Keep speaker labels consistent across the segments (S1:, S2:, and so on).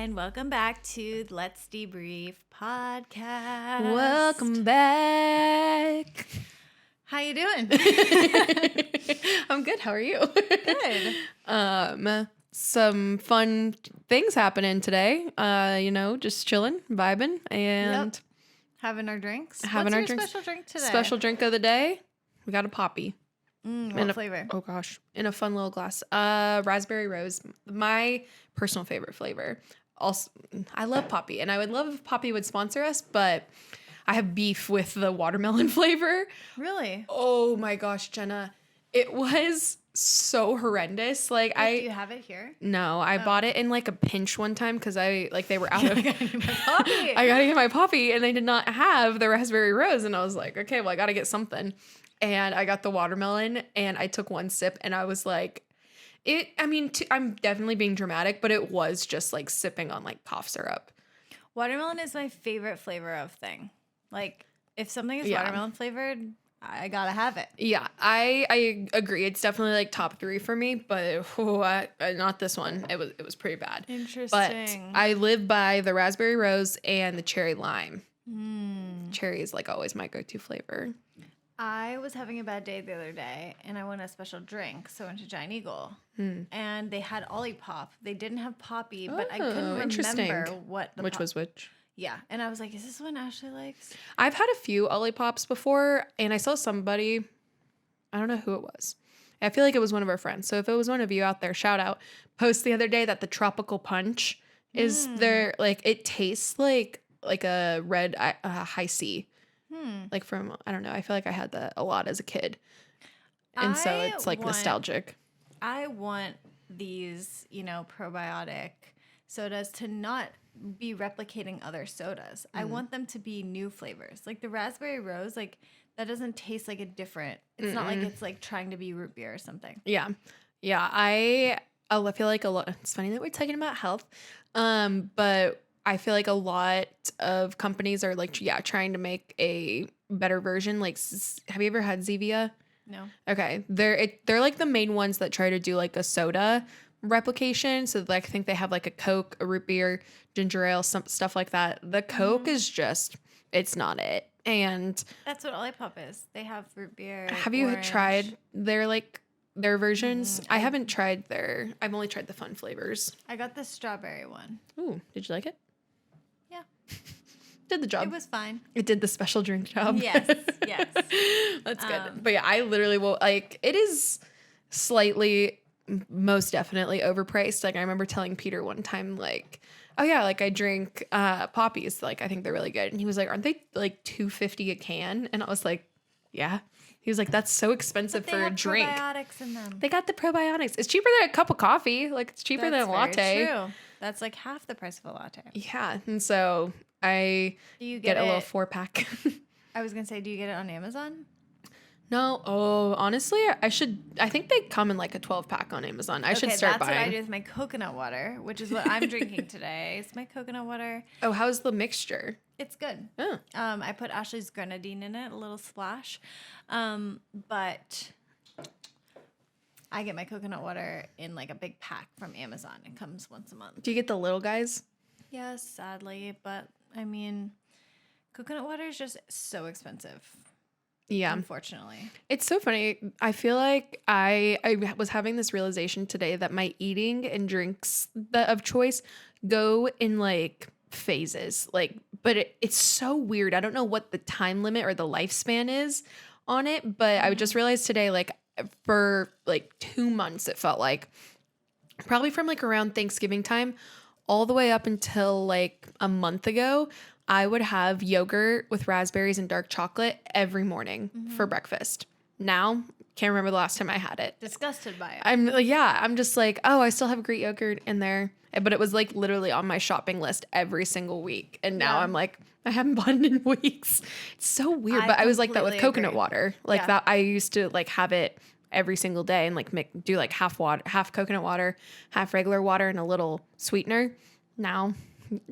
S1: and welcome back to Let's Debrief podcast.
S2: Welcome back.
S1: How you doing?
S2: I'm good. How are you?
S1: Good.
S2: Some fun things happening today. Just chilling, vibing, and
S1: Having our drinks.
S2: having
S1: What's
S2: our
S1: your
S2: drinks.
S1: special drink today?
S2: Special drink of the day. We got a poppy.
S1: What flavor?
S2: Oh gosh, in a fun little glass. Raspberry rose, my personal favorite flavor. Also, I love poppy, and I would love if poppy would sponsor us, but I have beef with the watermelon flavor.
S1: Really?
S2: Oh my gosh, Jenna, it was so horrendous.
S1: Do you have it here?
S2: No, I bought it in like a pinch one time because they were out of.
S1: I gotta get my coffee.
S2: I gotta get my poppy, and they did not have the raspberry rose, and I was like, okay, well, I gotta get something. And I got the watermelon, and I took one sip, and I was like, I'm definitely being dramatic, but it was just like sipping on like cough syrup.
S1: Watermelon is my favorite flavor of thing. Like, if something is watermelon flavored, I gotta have it.
S2: Yeah, I agree. It's definitely like top 3 for me, but not this one. It was pretty bad.
S1: Interesting.
S2: But I live by the raspberry rose and the cherry lime.
S1: Mm.
S2: Cherry is like always my go-to flavor.
S1: I was having a bad day the other day, and I wanted a special drink, so I went to Giant Eagle, and they had Olipop. They didn't have Poppy, but I couldn't remember
S2: which was which.
S1: Yeah, and I was like, is this one Ashley likes?
S2: I've had a few Olipops before, and I saw somebody, I don't know who it was. I feel like it was one of our friends. So if it was one of you out there, shout out. Post the other day that the tropical punch is there. Like, it tastes like a red high C. Like from, I don't know. I feel like I had that a lot as a kid. And so it's like nostalgic.
S1: I want these, probiotic sodas to not be replicating other sodas. I want them to be new flavors. Like the raspberry rose, like that doesn't taste like a different. It's not like it's like trying to be root beer or something.
S2: Yeah. Yeah. I feel like a lot. It's funny that we're talking about health. But I feel like a lot of companies are like, trying to make a better version. Like, have you ever had Zevia?
S1: No.
S2: Okay. They're like the main ones that try to do like a soda replication. So like, I think they have like a Coke, a root beer, ginger ale, some stuff like that. The Coke is just, it's not it. And
S1: that's what Olipop is. They have root beer.
S2: Have you tried their versions? I haven't tried I've only tried the fun flavors.
S1: I got the strawberry one.
S2: Ooh, did you like it?
S1: Yeah.
S2: Did the job.
S1: It was fine.
S2: It did the special drink job.
S1: Yes.
S2: That's good. But yeah, I literally will, like, it is slightly, most definitely overpriced. Like, I remember telling Peter one time, like, oh yeah, like I drink poppies. Like, I think they're really good. And he was like, aren't they like $2.50 a can? And I was like, yeah. He was like, that's so expensive for a drink.
S1: They have probiotics in them.
S2: They got the probiotics. It's cheaper than a cup of coffee. Like, it's cheaper than a latte.
S1: That's true. That's like half the price of a latte.
S2: Yeah. And so I get a little 4-pack.
S1: I was going to say, do you get it on Amazon?
S2: No. Oh, honestly, I think they come in like a 12-pack on Amazon. I should start buying.
S1: That's what I do with my coconut water, which is what I'm drinking today. It's my coconut water.
S2: Oh, how's the mixture?
S1: It's good.
S2: Oh.
S1: I put Ashley's grenadine in it, a little splash. But I get my coconut water in like a big pack from Amazon. It comes once a month.
S2: Do you get the little guys?
S1: Yes, sadly. But I mean, coconut water is just so expensive.
S2: Yeah.
S1: Unfortunately.
S2: It's so funny. I feel like I was having this realization today that my eating and drinks of choice go in like phases. Like, but it's so weird. I don't know what the time limit or the lifespan is on it, but I just realized today, like for like 2 months, it felt like probably from like around Thanksgiving time all the way up until like a month ago, I would have yogurt with raspberries and dark chocolate every morning for breakfast. Now, can't remember the last time I had it.
S1: Disgusted by it.
S2: I'm just like, oh, I still have Greek yogurt in there. But it was like literally on my shopping list every single week. And now I'm like, I haven't bought it in weeks. It's so weird. But I was like that with coconut water. Like that, I used to like have it every single day and like do like half coconut water, half regular water, and a little sweetener. Now,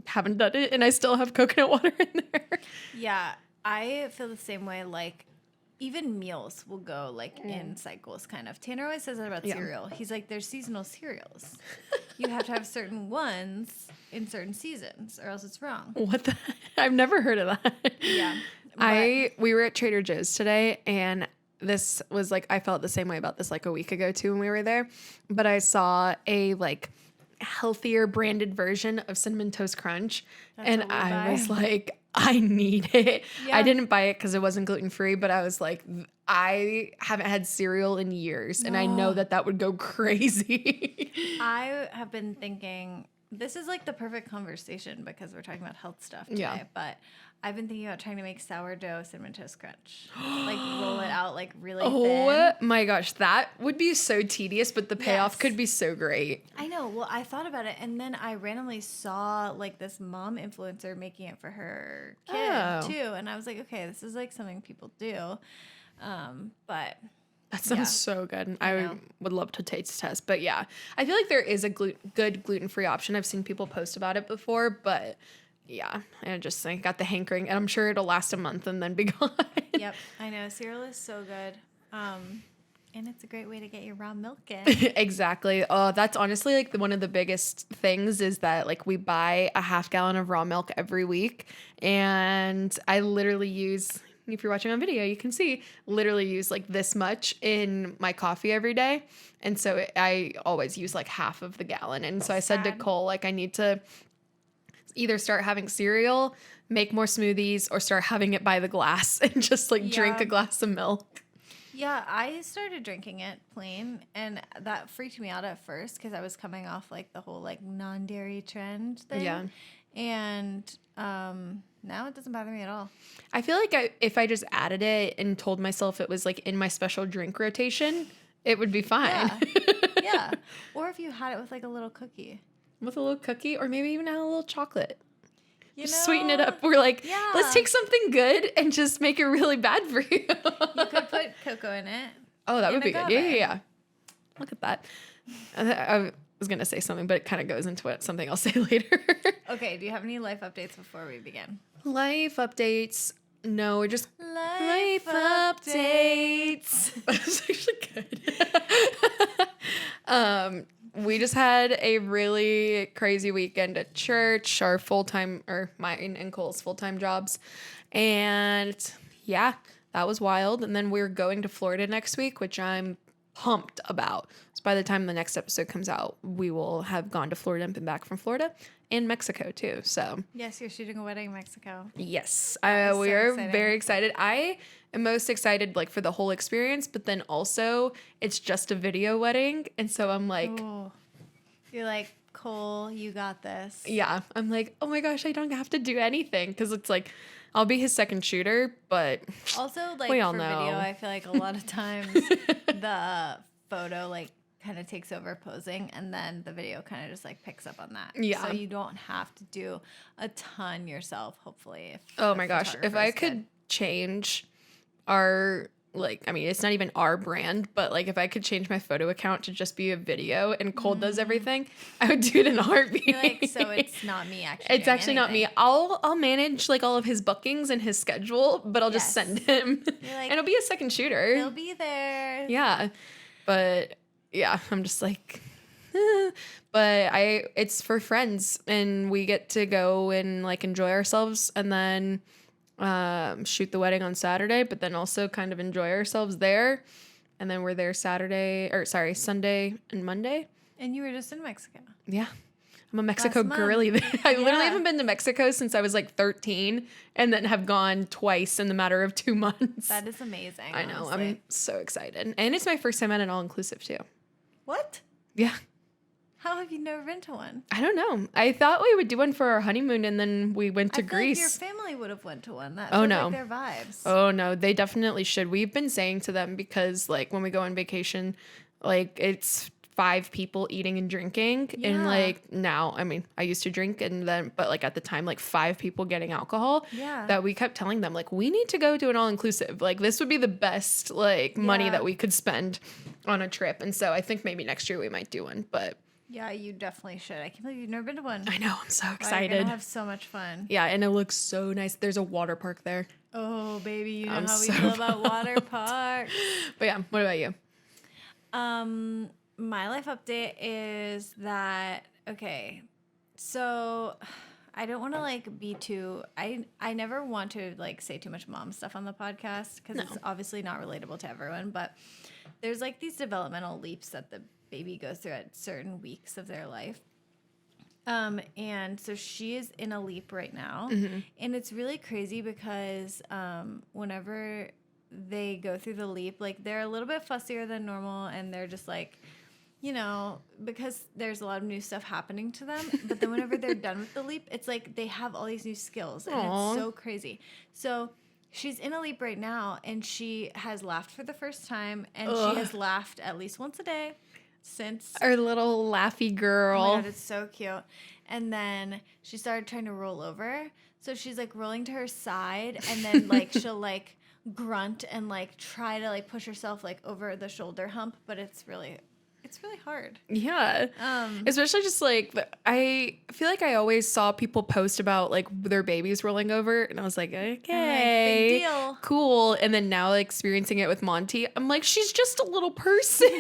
S2: haven't done it, and I still have coconut water in there.
S1: Yeah, I feel the same way. Like, even meals will go like in cycles kind of. Tanner always says that about cereal. He's like, there's seasonal cereals. You have to have certain ones in certain seasons or else it's wrong.
S2: What the? I've never heard of that.
S1: Yeah.
S2: We were at Trader Joe's today, and this was like, I felt the same way about this like a week ago too when we were there, but I saw a like healthier branded version of Cinnamon Toast Crunch. And I was like, I need it. Yeah. I didn't buy it because it wasn't gluten-free, but I was like, I haven't had cereal in years, and I know that would go crazy.
S1: I have been thinking, this is like the perfect conversation because we're talking about health stuff today, but I've been thinking about trying to make sourdough Cinnamon Toast Crunch. Like roll it out like really thin.
S2: Oh my gosh, that would be so tedious, but the payoff could be so great.
S1: I know. Well, I thought about it, and then I randomly saw like this mom influencer making it for her kid too, and I was like, okay, this is like something people do. But
S2: that sounds so good. And I would love to taste test. But yeah, I feel like there is a good gluten-free option. I've seen people post about it before, but yeah, I just like got the hankering, and I'm sure it'll last a month and then be gone.
S1: Yep, I know. Cereal is so good. And it's a great way to get your raw milk in.
S2: Exactly. Oh, that's honestly like one of the biggest things is that like we buy a half gallon of raw milk every week, and I literally use, if you're watching on video, you can see, literally use like this much in my coffee every day. And so I always use like half of the gallon. And so I said to Cole, like, I need to either start having cereal, make more smoothies, or start having it by the glass and just like drink a glass of milk.
S1: Yeah, I started drinking it plain, and that freaked me out at first because I was coming off like the whole like non-dairy trend thing. Yeah. And now it doesn't bother me at all.
S2: I feel like if I just added it and told myself it was like in my special drink rotation, it would be fine.
S1: Yeah. Or if you had it with like a little cookie.
S2: With a little cookie, or maybe even add a little chocolate. Just sweeten it up. We're like, let's take something good and just make it really bad for you.
S1: You could put cocoa in it.
S2: Oh, that would be good. Yeah. Look at that. I was going to say something, but it kind of goes into something I'll say later.
S1: Okay. Do you have any life updates before we begin?
S2: Life updates. No, we're just life updates. That's actually good. We just had a really crazy weekend at church, our full-time, or mine and Cole's full-time jobs. And yeah, that was wild. And then we're going to Florida next week, which I'm pumped about. So by the time the next episode comes out, we will have gone to Florida and been back from Florida and Mexico too. So
S1: yes, you're shooting a wedding in Mexico.
S2: Yes, we are very excited. I am most excited like for the whole experience, but then also it's just a video wedding, and so I'm like,
S1: you're like, Cole, you got this.
S2: Yeah, I'm like, oh my gosh, I don't have to do anything because it's like I'll be his second shooter, but
S1: also like for video, I feel like a lot of times the photo like kind of takes over posing, and then the video kind of just like picks up on that. Yeah. So you don't have to do a ton yourself, hopefully.
S2: Oh my gosh. If I could change our, like, I mean, it's not even our brand, but like if I could change my photo account to just be a video and Cole does everything, I would do it in a heartbeat.
S1: Like, so it's not me actually.
S2: It's actually not me. I'll manage like all of his bookings and his schedule, but I'll just send him. Like, and it'll be a second shooter.
S1: He'll be there.
S2: Yeah. But yeah, I'm just like, but it's for friends, and we get to go and like enjoy ourselves, and then shoot the wedding on Saturday, but then also kind of enjoy ourselves there. And then we're there Sunday and Monday.
S1: And you were just in Mexico.
S2: Yeah. I'm a Mexico girly. I literally haven't been to Mexico since I was like 13, and then have gone twice in the matter of 2 months.
S1: That is amazing.
S2: I know. Honestly. I'm so excited. And it's my first time at an all-inclusive too.
S1: What?
S2: Yeah.
S1: How have you never been to one?
S2: I don't know. I thought we would do one for our honeymoon, and then we went to Greece.
S1: Like your family would have went to one. That feels like their vibes.
S2: Oh no, they definitely should. We've been saying to them, because like when we go on vacation, like it's 5 people eating and drinking, and like now, I mean, I used to drink, and then but like at the time, like 5 people getting alcohol. Yeah. That we kept telling them like we need to go to an all inclusive. Like this would be the best like money that we could spend on a trip. And so I think maybe next year we might do one, but.
S1: Yeah, you definitely should. I can't believe you've never been to one.
S2: I know. I'm so excited.
S1: You're gonna have so much fun.
S2: Yeah, and it looks so nice. There's a water park there.
S1: Oh, baby, you know
S2: I'm
S1: how we
S2: so
S1: feel about water parks.
S2: But yeah, what about you?
S1: My life update is that, okay, so I don't want to like be too, I never want to like say too much mom stuff on the podcast because it's obviously not relatable to everyone, but there's like these developmental leaps that the baby goes through at certain weeks of their life. And so she is in a leap right now, and it's really crazy because whenever they go through the leap, like they're a little bit fussier than normal, and they're just like, you know, because there's a lot of new stuff happening to them. But then whenever they're done with the leap, it's like they have all these new skills, and it's so crazy. So she's in a leap right now, and she has laughed for the first time, and she has laughed at least once a day since
S2: Our little laughy girl.
S1: Oh my God, it's so cute. And then she started trying to roll over. So she's like rolling to her side, and then like she'll like grunt and like try to like push herself like over the shoulder hump, but it's really hard.
S2: Yeah. Especially just like, I feel like I always saw people post about like their babies rolling over, and I was like, okay,
S1: big deal.
S2: Cool. And then now like, experiencing it with Monty, I'm like, she's just a little person.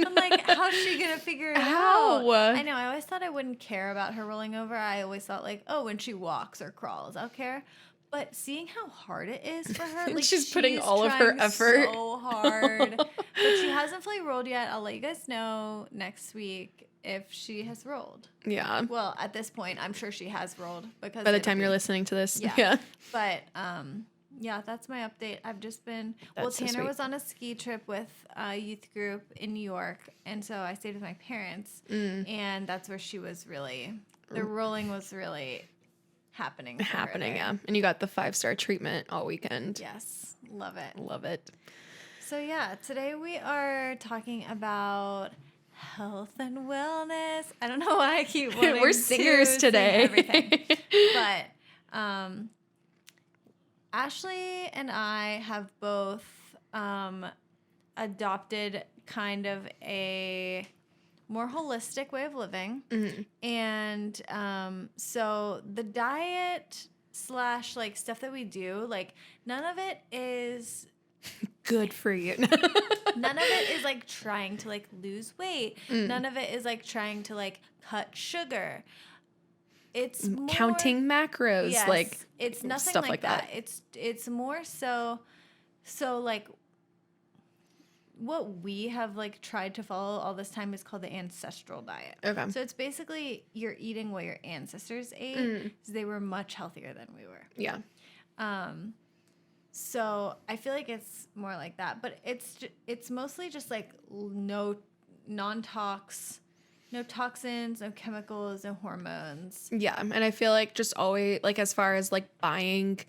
S1: I'm like, how's she gonna figure it out? I know. I always thought I wouldn't care about her rolling over. I always thought like, oh, when she walks or crawls, I'll care. But seeing how hard it is for her, like
S2: she's putting all of her effort
S1: so hard. But she hasn't fully rolled yet. I'll let you guys know next week if she has rolled.
S2: Yeah.
S1: Well, at this point, I'm sure she has rolled because
S2: by the time you're listening to this, yeah.
S1: But yeah, that's my update. I've just been Tanner was on a ski trip with a youth group in New York, and so I stayed with my parents, and that's where she was really the rolling was really happening,
S2: yeah. And you got the 5-star treatment all weekend.
S1: Yes, love
S2: it.
S1: So yeah, today we are talking about health and wellness. I don't know why I keep wanting
S2: we're singers today.
S1: Everything. But Ashley and I have both adopted kind of a more holistic way of living. And so the diet / like stuff that we do, like none of it is
S2: good for you.
S1: None of it is like trying to like lose weight. None of it is like trying to like cut sugar. It's more,
S2: counting macros,
S1: yes,
S2: like
S1: it's nothing
S2: stuff like that.
S1: It's more so like what we have like tried to follow all this time is called the ancestral diet.
S2: Okay.
S1: So it's basically you're eating what your ancestors ate because they were much healthier than we were.
S2: Yeah.
S1: So I feel like it's more like that, but it's mostly just like no toxins, no chemicals, no hormones.
S2: Yeah, and I feel like just always like as far as like buying,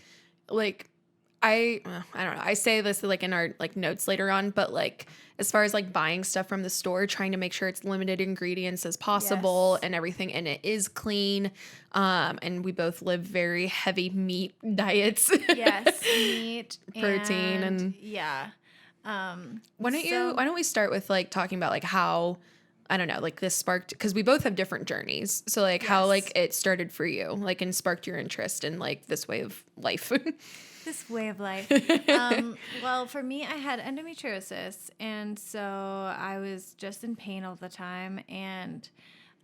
S2: like I don't know. I say this like in our like notes later on, but like as far as like buying stuff from the store, trying to make sure it's limited ingredients as possible and everything, and it is clean. And we both live very heavy meat diets.
S1: Yes, meat,
S2: protein, and
S1: yeah.
S2: Why don't we start with like talking about like how, I don't know, like this sparked, because we both have different journeys. So like how like it started for you, like, and sparked your interest in like this way of life.
S1: This way of life. Well, for me, I had endometriosis, and so I was just in pain all the time, and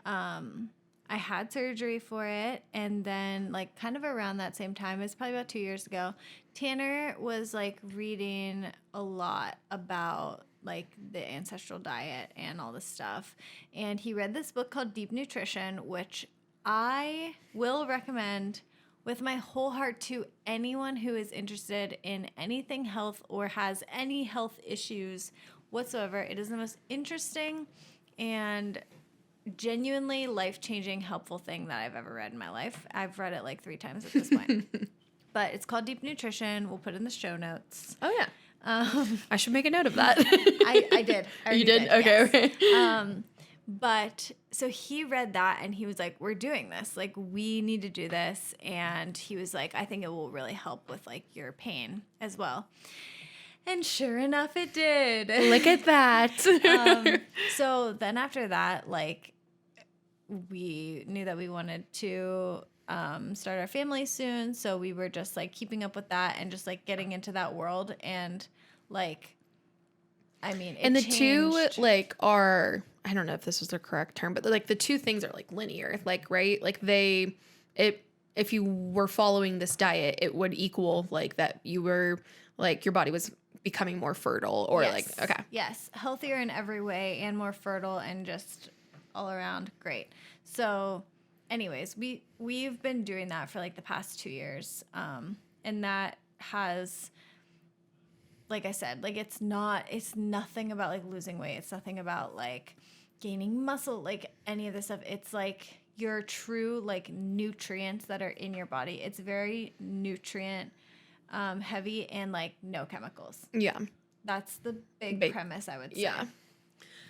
S1: I had surgery for it, and then like kind of around that same time, it's probably about 2 years ago, Tanner was like reading a lot about like the ancestral diet and all this stuff, and he read this book called Deep Nutrition, which I will recommend with my whole heart to anyone who is interested in anything health or has any health issues whatsoever. It is the most interesting and genuinely life-changing, helpful thing that I've ever read in my life. I've read it like 3 times at this point. But it's called Deep Nutrition. We'll put it in the show notes.
S2: Oh, yeah. I should make a note of that.
S1: I did.
S2: You did? Okay,
S1: yes. Okay. But so he read that and he was like, we're doing this. Like, we need to do this. And he was like, I think it will really help with like your pain as well. And sure enough, it did.
S2: Look at that.
S1: So then after that, like, we knew that we wanted to start our family soon. So we were just like keeping up with that and just like getting into that world. And like, I mean, it
S2: And the
S1: changed.
S2: two like are, I don't know if this was the correct term, but like the two things are like linear, like, right? Like if you were following this diet, it would equal like that you were like your body was becoming more fertile or
S1: Yes.
S2: like, okay.
S1: Yes. Healthier in every way and more fertile and just all around great. So anyways, we've been doing that for like the past 2 years. And that has, like I said, like it's nothing about like losing weight. It's nothing about like gaining muscle, like any of this stuff. It's like your true like nutrients that are in your body. It's very nutrient heavy and like no chemicals.
S2: Yeah.
S1: That's the big premise, I would say.
S2: Yeah.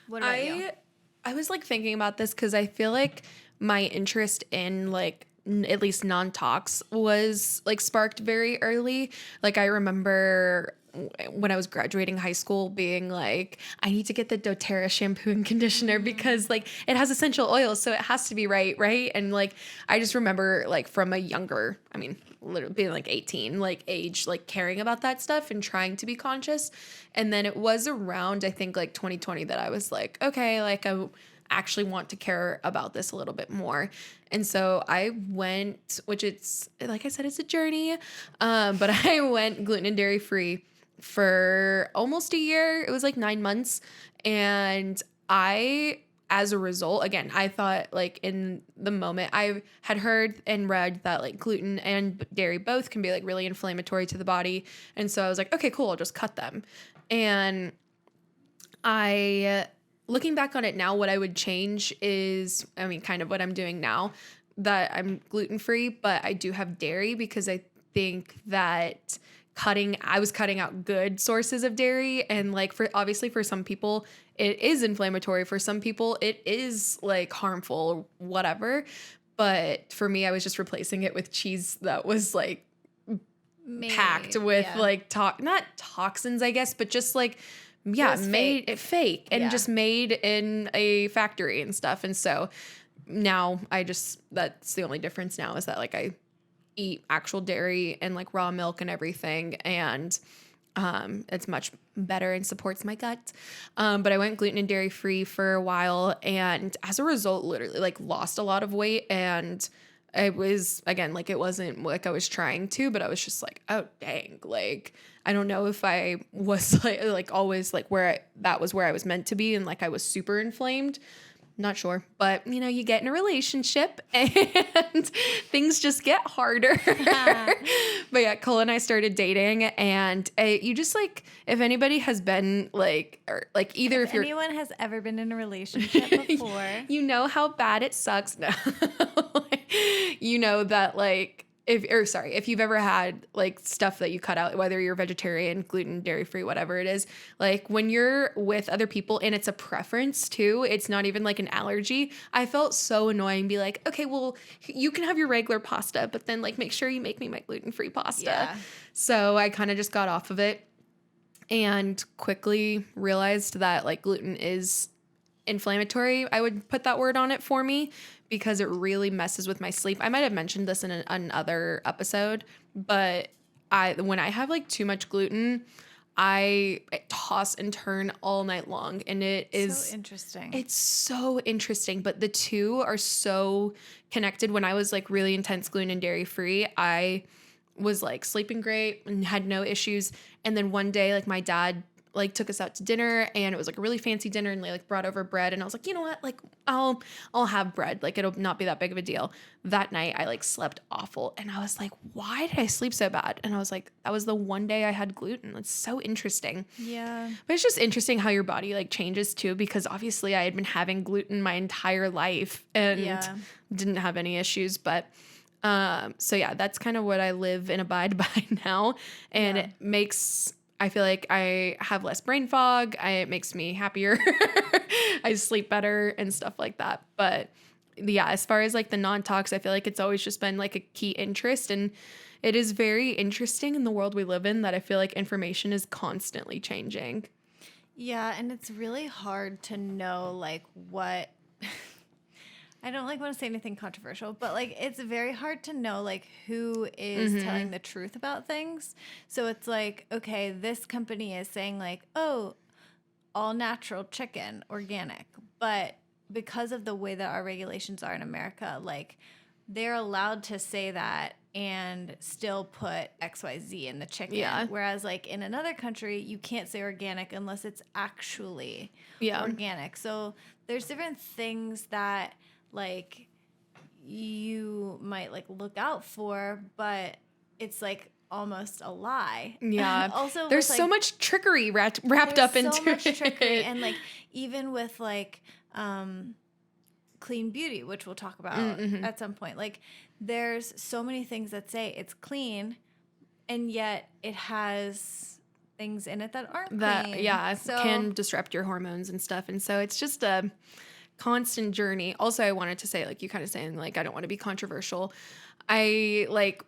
S1: What about you?
S2: I was like thinking about this because I feel like my interest in like at least non-tox was like sparked very early. Like I remember when I was graduating high school being like, I need to get the doTERRA shampoo and conditioner because like it has essential oils, so it has to be right? And like I just remember like from a younger, I mean, literally being like 18, like age, like caring about that stuff and trying to be conscious. And then it was around, I think like 2020 that I was like, okay, like I actually want to care about this a little bit more. And so I went, which it's, like I said, it's a journey. But I went gluten and dairy free for almost a year. It was like 9 months. And as a result, again, I thought like in the moment I had heard and read that like gluten and dairy both can be like really inflammatory to the body. And so I was like, okay, cool, I'll just cut them. And looking back on it now, what I would change is, I mean, kind of what I'm doing now, that I'm gluten-free, but I do have dairy because I think that I was cutting out good sources of dairy. And like obviously for some people it is inflammatory. For some people it is like harmful or whatever. But for me, I was just replacing it with cheese that was like packed with like not toxins, I guess, but just like, yeah, made it fake and just made in a factory and stuff. And so now that's the only difference now is that like I eat actual dairy and like raw milk and everything. And it's much better and supports my gut. But I went gluten and dairy free for a while. And as a result, literally like lost a lot of weight. And it was, again, like it wasn't like I was trying to, but I was just like, oh, dang, like, I don't know if I was like always like that was where I was meant to be. And like I was super inflamed. Not sure, but you know, you get in a relationship and things just get harder. But yeah, Cole and I started dating, and you just like, if anybody has been like, or like either if
S1: anyone has ever been in a relationship before,
S2: you know how bad it sucks. No, you know that like, if you've ever had like stuff that you cut out, whether you're vegetarian, gluten, dairy free, whatever it is, like when you're with other people and it's a preference too, it's not even like an allergy. I felt so annoying, be like, okay, well, you can have your regular pasta, but then like make sure you make me my gluten-free pasta. Yeah. So I kind of just got off of it and quickly realized that like gluten is inflammatory. I would put that word on it for me because it really messes with my sleep. I might have mentioned this in another episode, but when I have like too much gluten, I toss and turn all night long, and it is
S1: so interesting.
S2: It's so interesting, but the two are so connected. When I was like really intense gluten and dairy free, I was like sleeping great and had no issues. And then one day, like my dad like took us out to dinner, and it was like a really fancy dinner, and they like brought over bread, and I was like, you know what, like I'll have bread, like it'll not be that big of a deal. That night I like slept awful, and I was like, why did I sleep so bad? And I was like, that was the one day I had gluten. It's so interesting.
S1: Yeah,
S2: but it's just interesting how your body like changes too, because obviously I had been having gluten my entire life and didn't have any issues. But so yeah, that's kind of what I live and abide by now, and it makes, I feel like I have less brain fog. It makes me happier. I sleep better and stuff like that. But yeah, as far as like the non-tox, I feel like it's always just been like a key interest. And it is very interesting in the world we live in that I feel like information is constantly changing.
S1: Yeah, and it's really hard to know like what I don't like want to say anything controversial, but like it's very hard to know like who is telling the truth about things. So it's like, okay, this company is saying like, oh, all natural chicken, organic, but because of the way that our regulations are in America, like they're allowed to say that and still put XYZ in the chicken.
S2: Yeah.
S1: Whereas like in another country, you can't say organic unless it's actually organic. So there's different things that like you might like look out for, but it's like almost a lie.
S2: Yeah.
S1: Also,
S2: there's
S1: with,
S2: so
S1: like,
S2: much trickery wrapped up into
S1: so much
S2: it.
S1: trickery, and like even with like clean beauty, which we'll talk about at some point, like there's so many things that say it's clean and yet it has things in it that aren't clean. So,
S2: can disrupt your hormones and stuff. And so it's just a constant journey. Also, I wanted to say, like you kind of saying, like, I don't want to be controversial. I like,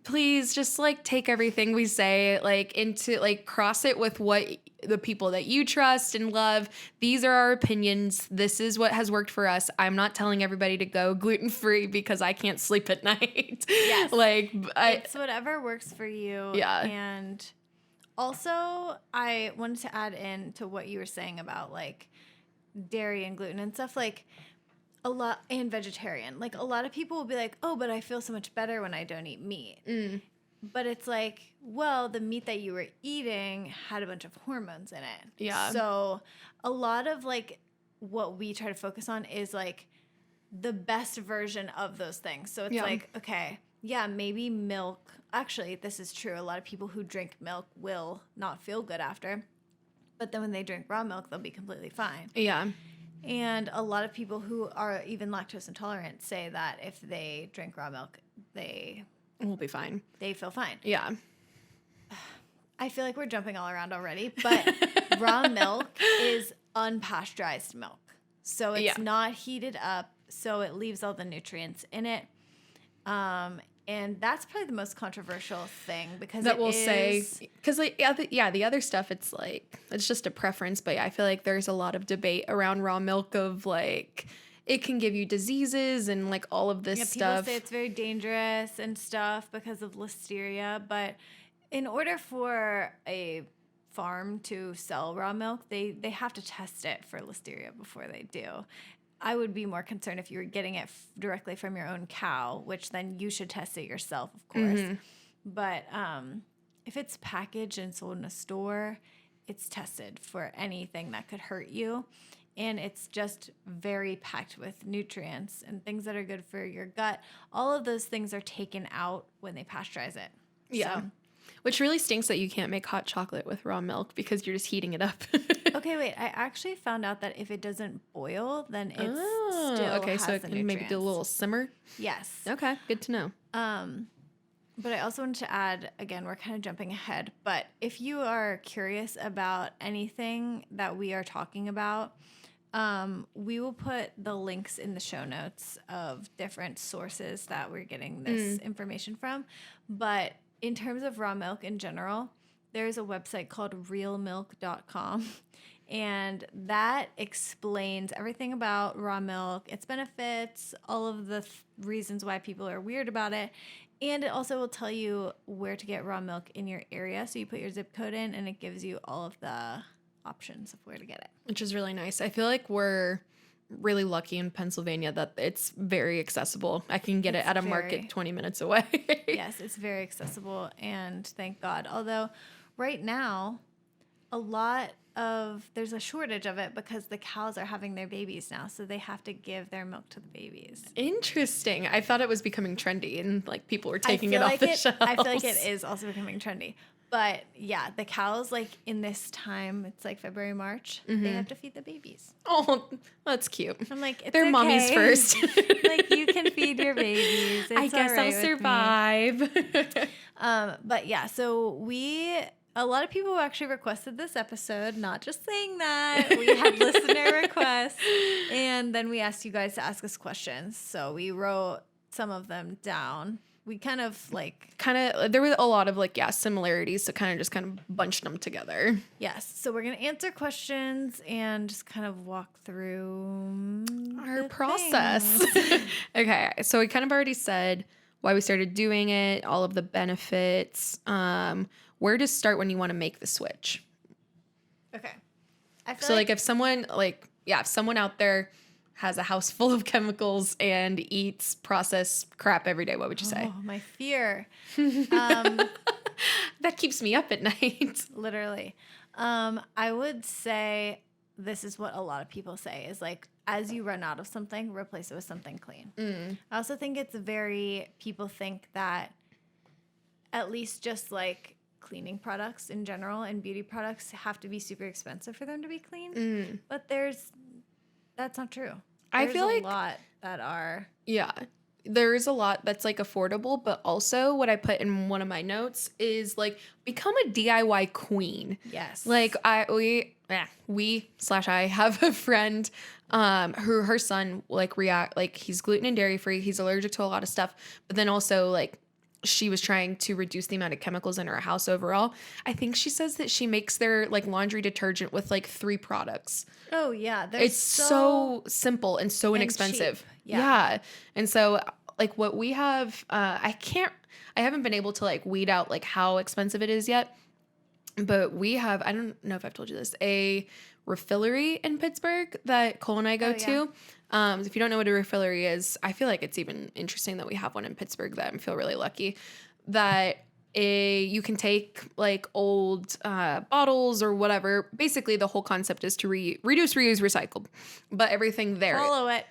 S2: please just like take everything we say like into like cross it with what the people that you trust and love. These are our opinions. This is what has worked for us. I'm not telling everybody to go gluten-free because I can't sleep at night.
S1: Yes.
S2: Like
S1: it's whatever works for you.
S2: Yeah.
S1: And also I wanted to add in to what you were saying about like dairy and gluten and stuff, like a lot, and vegetarian. Like a lot of people will be like, oh, but I feel so much better when I don't eat meat. But it's like, well, the meat that you were eating had a bunch of hormones in it.
S2: Yeah.
S1: So a lot of like what we try to focus on is like the best version of those things. So it's like, okay, yeah, maybe milk. Actually, this is true. A lot of people who drink milk will not feel good after. But then when they drink raw milk, they'll be completely fine.
S2: Yeah.
S1: And a lot of people who are even lactose intolerant say that if they drink raw milk,
S2: We'll be fine.
S1: They feel fine.
S2: Yeah.
S1: I feel like we're jumping all around already, but raw milk is unpasteurized milk. So it's not heated up, so it leaves all the nutrients in it. And that's probably the most controversial thing because
S2: that will say, because like the other stuff, it's like it's just a preference, but I feel like there's a lot of debate around raw milk of like it can give you diseases and like all of this stuff.
S1: People say it's very dangerous and stuff because of listeria, but in order for a farm to sell raw milk, they have to test it for listeria before they do. I would be more concerned if you were getting it directly from your own cow, which then you should test it yourself, of course. But if it's packaged and sold in a store, it's tested for anything that could hurt you. And it's just very packed with nutrients and things that are good for your gut. All of those things are taken out when they pasteurize it.
S2: Yeah.
S1: So.
S2: Which really stinks that you can't make hot chocolate with raw milk because you're just heating it up.
S1: Okay, wait. I actually found out that if it doesn't boil, then it still has
S2: so it
S1: the
S2: can
S1: nutrients.
S2: maybe do a little simmer.
S1: Yes.
S2: Okay, good to know.
S1: But I also wanted to add, again, we're kind of jumping ahead, but if you are curious about anything that we are talking about, we will put the links in the show notes of different sources that we're getting this information from. But in terms of raw milk in general, there's a website called realmilk.com, and that explains everything about raw milk, its benefits, all of the reasons why people are weird about it. And it also will tell you where to get raw milk in your area. So you put your zip code in, and it gives you all of the options of where to get it.
S2: Which is really nice. I feel like we're really lucky in Pennsylvania that it's very accessible. I can get it at a market 20 minutes away.
S1: Yes, it's very accessible, and thank God. Although right now, there's a shortage of it because the cows are having their babies now, so they have to give their milk to the babies.
S2: Interesting. I thought it was becoming trendy and like people were taking it off the shelves.
S1: I feel like it is also becoming trendy. But yeah, the cows, like in this time, it's like February, March, they have to feed the babies.
S2: Oh, that's cute.
S1: I'm like, it's
S2: they're
S1: okay.
S2: Mommies first.
S1: Like, you can feed your babies. It's
S2: I guess
S1: all right
S2: I'll survive.
S1: But yeah, so a lot of people actually requested this episode, not just saying that. We had listener requests, and then we asked you guys to ask us questions. So we wrote some of them down. we kind of like,
S2: there were a lot of like, similarities. So kind of bunched them together.
S1: yes. So we're going to answer questions and just kind of walk through
S2: Our
S1: the
S2: process.
S1: things.
S2: Okay. So we kind of already said why we started doing it, all of the benefits, where to start when you want to make the switch.
S1: Okay. I feel
S2: So like if someone out there has a house full of chemicals and eats processed crap every day, what would you say?
S1: Oh, my fear.
S2: That keeps me up at night.
S1: Literally. I would say this is what a lot of people say is like, as you run out of something, replace it with something clean. I also think people think that at least just like cleaning products in general and beauty products have to be super expensive for them to be clean. But that's not true.
S2: I feel like
S1: a lot that are.
S2: Yeah. There is a lot that's like affordable, but also what I put in one of my notes is like become a DIY queen.
S1: Yes.
S2: Like I have a friend who her son like he's gluten and dairy free. He's allergic to a lot of stuff, but then also like she was trying to reduce the amount of chemicals in her house overall. I think she says that she makes their like laundry detergent with like 3 products.
S1: Oh yeah,
S2: It's so simple and so inexpensive.
S1: Cheap. Yeah.
S2: And so like what we have, I haven't been able to like weed out like how expensive it is yet, but we have, I don't know if I've told you this, a refillery in Pittsburgh that Cole and I go to. If you don't know what a refillery is, I feel like it's even interesting that we have one in Pittsburgh that I feel really lucky that you can take like old bottles or whatever. Basically, the whole concept is to reduce, reuse, recycle. But everything there,
S1: Follow it.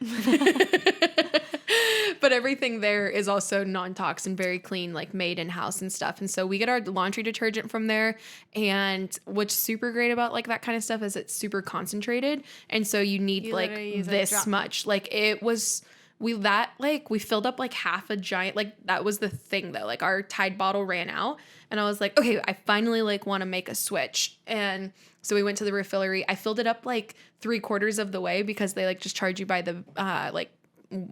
S2: but everything there is also non-toxin, very clean, like made in house and stuff. And so we get our laundry detergent from there. And what's super great about like that kind of stuff is it's super concentrated. And so you need like this much. Like it was. We filled up like half a giant, like that was the thing though, like our Tide bottle ran out and I was like, okay, I finally like want to make a switch. And so we went to the refillery. I filled it up like 3/4 of the way because they like just charge you by the, like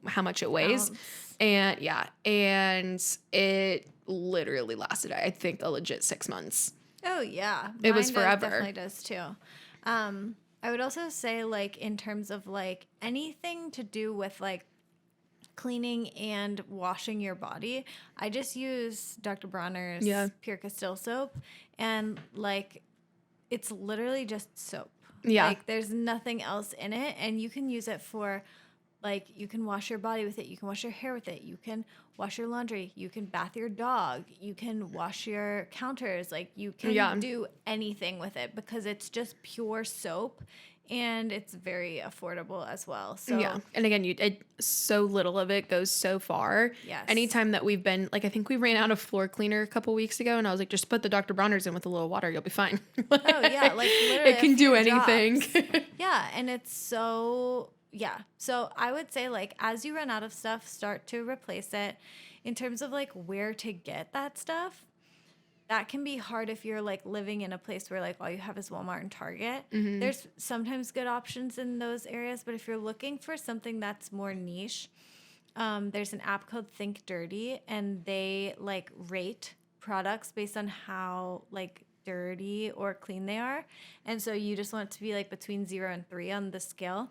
S2: how much it weighs. And and it literally lasted, I think a legit 6 months.
S1: Oh yeah.
S2: It was forever.
S1: Definitely does too. I would also say like in terms of like anything to do with like cleaning and washing your body, I just use Dr. Bronner's Pure Castile soap, and like it's literally just soap.
S2: Yeah.
S1: Like there's nothing else in it, and you can use it for like you can wash your body with it, you can wash your hair with it, you can wash your laundry, you can bath your dog, you can wash your counters, like you can do anything with it because it's just pure soap. And it's very affordable as well. So
S2: yeah, and again, so little of it goes so far.
S1: Yes.
S2: Anytime that we've been, like, I think we ran out of floor cleaner a couple weeks ago, and I was like, just put the Dr. Bronner's in with a little water, you'll be fine.
S1: Oh yeah, like literally,
S2: it can do anything.
S1: Yeah, and it's so yeah. So I would say like as you run out of stuff, start to replace it. In terms of like where to get that stuff, that can be hard if you're like living in a place where like all you have is Walmart and Target. Mm-hmm. There's sometimes good options in those areas, but if you're looking for something that's more niche, there's an app called Think Dirty, and they like rate products based on how like dirty or clean they are. And so you just want it to be like between 0 and 3 on the scale,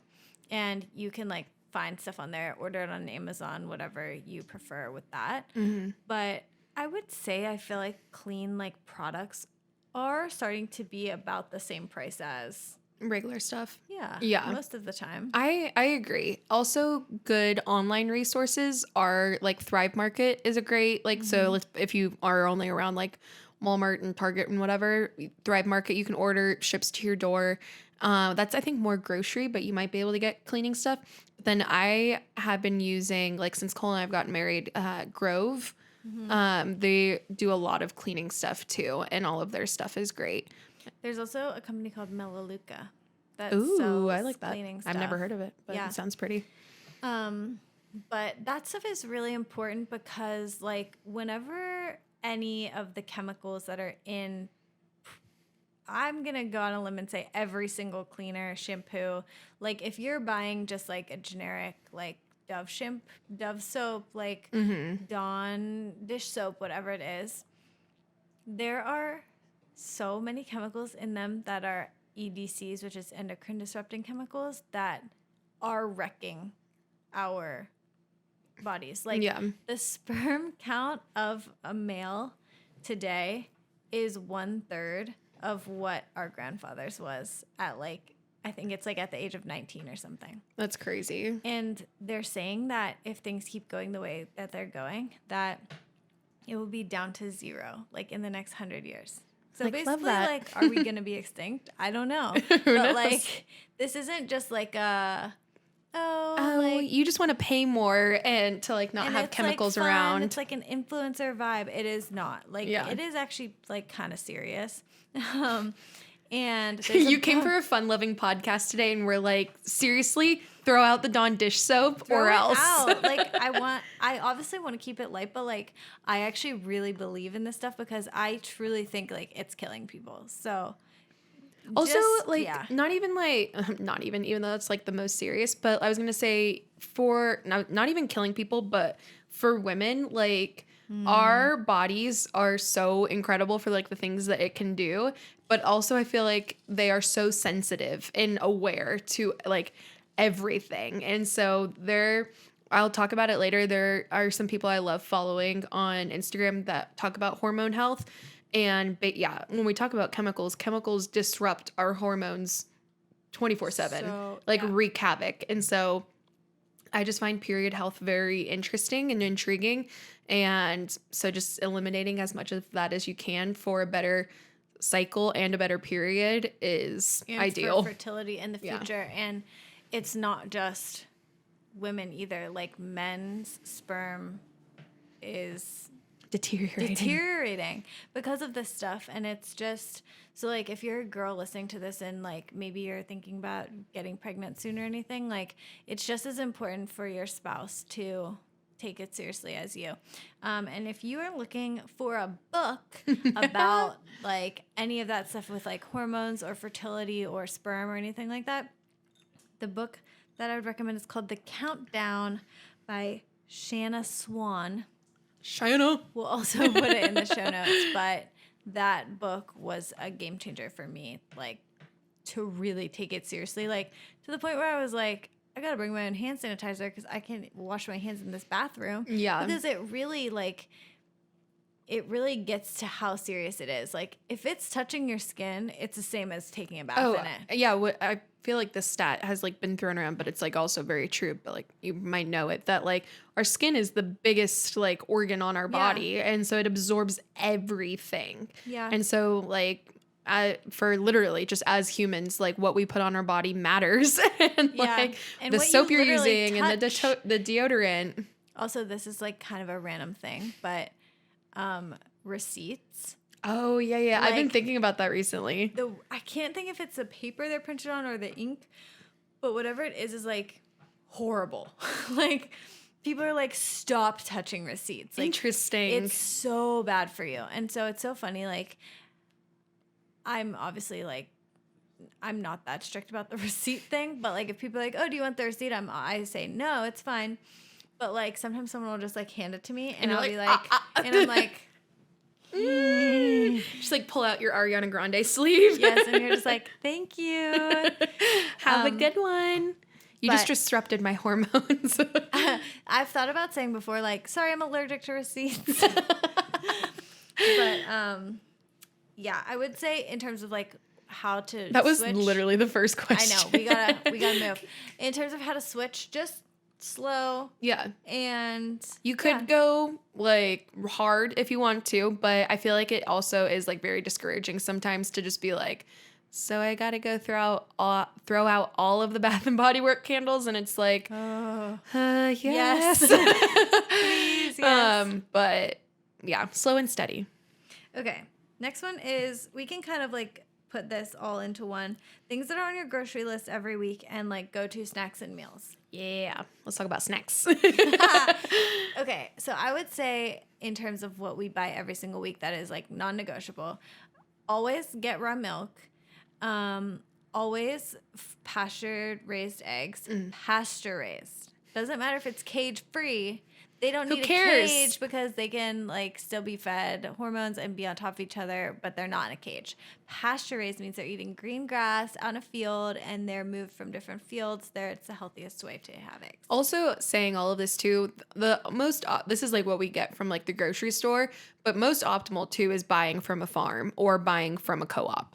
S1: and you can like find stuff on there, order it on Amazon, whatever you prefer with that. Mm-hmm. But I would say I feel like clean like products are starting to be about the same price as
S2: regular stuff.
S1: Yeah. Most of the time.
S2: I agree. Also, good online resources are like Thrive Market is a great like so if you are only around like Walmart and Target and whatever, Thrive Market you can order, ships to your door. That's I think more grocery, but you might be able to get cleaning stuff. But then I have been using like since Cole and I have gotten married, Grove. Mm-hmm. They do a lot of cleaning stuff too, and all of their stuff is great.
S1: There's also a company called Melaleuca that
S2: sells I like that.
S1: Cleaning stuff.
S2: I've never heard of it, but it sounds pretty.
S1: But that stuff is really important because like whenever any of the chemicals that are in, I'm going to go on a limb and say every single cleaner, shampoo, like if you're buying just like a generic like Dove soap, like Dawn dish soap, whatever it is. There are so many chemicals in them that are EDCs, which is endocrine disrupting chemicals, that are wrecking our bodies. Like the sperm count of a male today is 1/3 of what our grandfathers was at, like, I think it's like at the age of 19 or something.
S2: That's crazy.
S1: And they're saying that if things keep going the way that they're going, that it will be down to 0, like in the next 100 years. So
S2: like,
S1: basically,
S2: love that.
S1: like, are we going to be extinct? I don't know. But
S2: knows?
S1: like, this isn't just like like,
S2: you just want to pay more and to like not have chemicals
S1: like fun.
S2: around.
S1: It's like an influencer vibe. It is not. Like, it is actually like kind of serious. And
S2: you came for a fun-loving podcast today, and we're like, seriously, throw out the Dawn dish soap or else.
S1: Like, I obviously want to keep it light, but like, I actually really believe in this stuff because I truly think like it's killing people. So
S2: also, not even even though it's like the most serious, but I was gonna say for not even killing people, but for women, like our bodies are so incredible for like the things that it can do, but also I feel like they are so sensitive and aware to like everything. And so I'll talk about it later. There are some people I love following on Instagram that talk about hormone health. And when we talk about chemicals disrupt our hormones 24/7, wreak havoc. And so I just find period health very interesting and intriguing. And so just eliminating as much of that as you can for a better cycle and a better period is ideal.
S1: For fertility in the future. And it's not just women either. Like, men's sperm is deteriorating because of this stuff. And it's just, so like, if you're a girl listening to this and like maybe you're thinking about getting pregnant soon or anything, like, it's just as important for your spouse to take it seriously as you. And if you are looking for a book about like any of that stuff with like hormones or fertility or sperm or anything like that, the book that I would recommend is called The Countdown by Swan.
S2: Shanna.
S1: We'll also put it in the show notes, but that book was a game changer for me, like, to really take it seriously, like, to the point where I was like, I gotta bring my own hand sanitizer because I can't wash my hands in this bathroom.
S2: Yeah.
S1: Because it really gets to how serious it is. Like, if it's touching your skin, it's the same as taking a bath in it.
S2: Yeah, I feel like this stat has like been thrown around, but it's like also very true. But like, you might know it, that like our skin is the biggest like organ on our body, and so it absorbs everything. Yeah. And so like, for literally just as humans, like what we put on our body matters. And like and the soap you're using and the deodorant. Also,
S1: this is like kind of a random thing, but receipts.
S2: Oh, yeah. Like, I've been thinking about that recently.
S1: I can't think if it's the paper they're printed on or the ink, but whatever it is like horrible. Like, people are like, stop touching receipts. Like,
S2: interesting.
S1: It's so bad for you. And so it's so funny. Like, I'm obviously like, I'm not that strict about the receipt thing, but like if people are like, oh, do you want the receipt? I say, no, it's fine. But like sometimes someone will just like hand it to me and I'll be like, and I'm like,
S2: just like pull out your Ariana Grande sleeve.
S1: Yes, and you're just like, thank you.
S2: Have a good one. You just disrupted my hormones.
S1: I've thought about saying before, like, sorry, I'm allergic to receipts. But yeah, I would say in terms of like how to
S2: that was
S1: switch,
S2: literally the first question.
S1: I know, we gotta move. In terms of how to switch, just slow.
S2: Yeah.
S1: And
S2: you could go like hard if you want to, but I feel like it also is like very discouraging sometimes to just be like, so I gotta go throw out all of the Bath and Body Works candles, and it's like, yes. Please, yes. But yeah, slow and steady.
S1: Okay. Next one is, we can kind of like put this all into one. Things that are on your grocery list every week and like go-to snacks and meals.
S2: Yeah. Let's talk about snacks.
S1: Okay. So I would say in terms of what we buy every single week that is like non-negotiable, always get raw milk. Always pasture-raised eggs. Pasture-raised. Doesn't matter if it's cage free. They don't
S2: Who
S1: need
S2: cares?
S1: a cage because they can like still be fed hormones and be on top of each other, but they're not in a cage. Pasture raised means they're eating green grass out in a field and they're moved from different fields. It's the healthiest way to have eggs.
S2: Also, saying all of this too, this is like what we get from like the grocery store, but most optimal too is buying from a farm or buying from a co-op.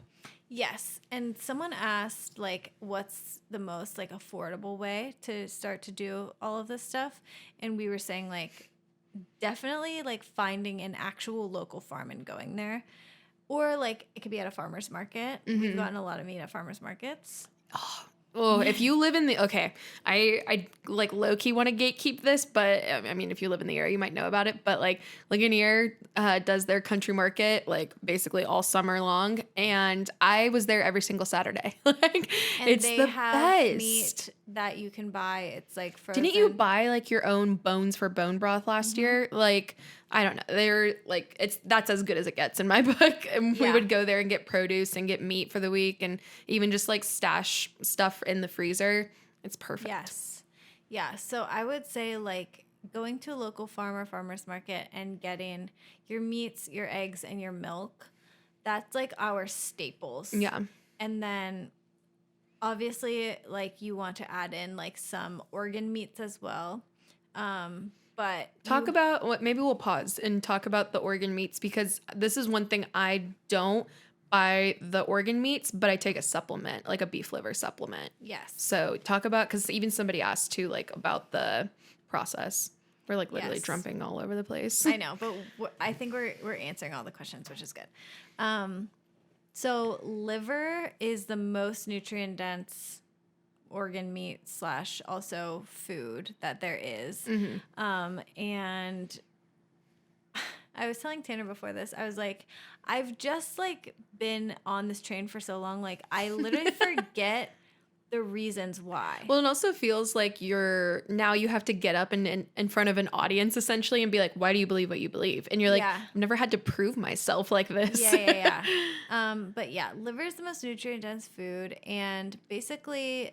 S1: Yes. And someone asked, like, what's the most, like, affordable way to start to do all of this stuff? And we were saying, like, definitely, like, finding an actual local farm and going there. Or, like, it could be at a farmer's market. We've gotten a lot of meat at farmer's markets.
S2: Oh, if you live in I like low key want to gatekeep this, but I mean, if you live in the area, you might know about it. But like Ligonier does their country market like basically all summer long, and I was there every single Saturday. Like,
S1: And
S2: it's
S1: they
S2: the
S1: have
S2: best.
S1: meat that you can buy. It's like frozen.
S2: Didn't you buy like your own bones for bone broth last year? Like, I don't know. They're like, that's as good as it gets in my book. And we
S1: Yeah.
S2: would go there and get produce and get meat for the week and even just like stash stuff in the freezer. It's perfect.
S1: Yes. Yeah. So I would say like going to a local farm or farmer's market and getting your meats, your eggs, and your milk. That's like our staples.
S2: Yeah.
S1: And then obviously like you want to add in like some organ meats as well. But
S2: Talk about what, maybe we'll pause and talk about the organ meats, because this is one thing I don't buy the organ meats, but I take a supplement, like a beef liver supplement.
S1: yes.
S2: So talk about, because even somebody asked too, like about the process. We're like literally
S1: Yes.
S2: jumping all over the place.
S1: I know, but I think we're answering all the questions, which is good. So liver is the most nutrient dense organ meat / also food that there is. And I was telling Tanner before this, I was like, I've just like been on this train for so long, like I literally forget the reasons why.
S2: Well, it also feels like now you have to get up and in front of an audience essentially and be like, why do you believe what you believe? And you're like,
S1: Yeah.
S2: I've never had to prove myself like this.
S1: Yeah. But yeah, liver is the most nutrient dense food, and basically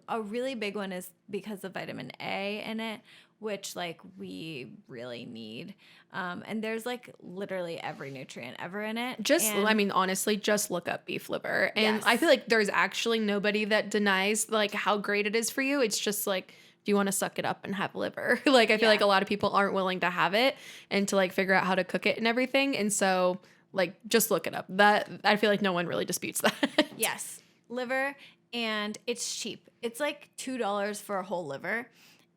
S1: a really big one is because of vitamin A in it, which like we really need. And there's like literally every nutrient ever in it.
S2: I mean, honestly, just look up beef liver. And
S1: Yes.
S2: I feel like there's actually nobody that denies like how great it is for you. It's just like, do you want to suck it up and have liver? Like, I feel
S1: Yeah.
S2: like a lot of people aren't willing to have it and to like figure out how to cook it and everything. And so like, just look it up. That I feel like no one really disputes that.
S1: Yes, liver, and it's cheap. It's like $2 for a whole liver.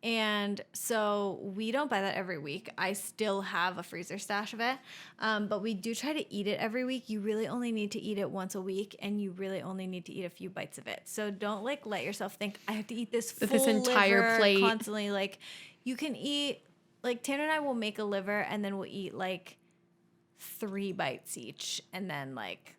S1: And so we don't buy that every week. I still have a freezer stash of it. But we do try to eat it every week. You really only need to eat it once a week, and you really only need to eat a few bites of it. So don't like let yourself think I have to eat this full
S2: entire
S1: liver
S2: plate
S1: constantly. Like you can eat, like Tanner and I will make a liver and then we'll eat like 3 bites each, and then like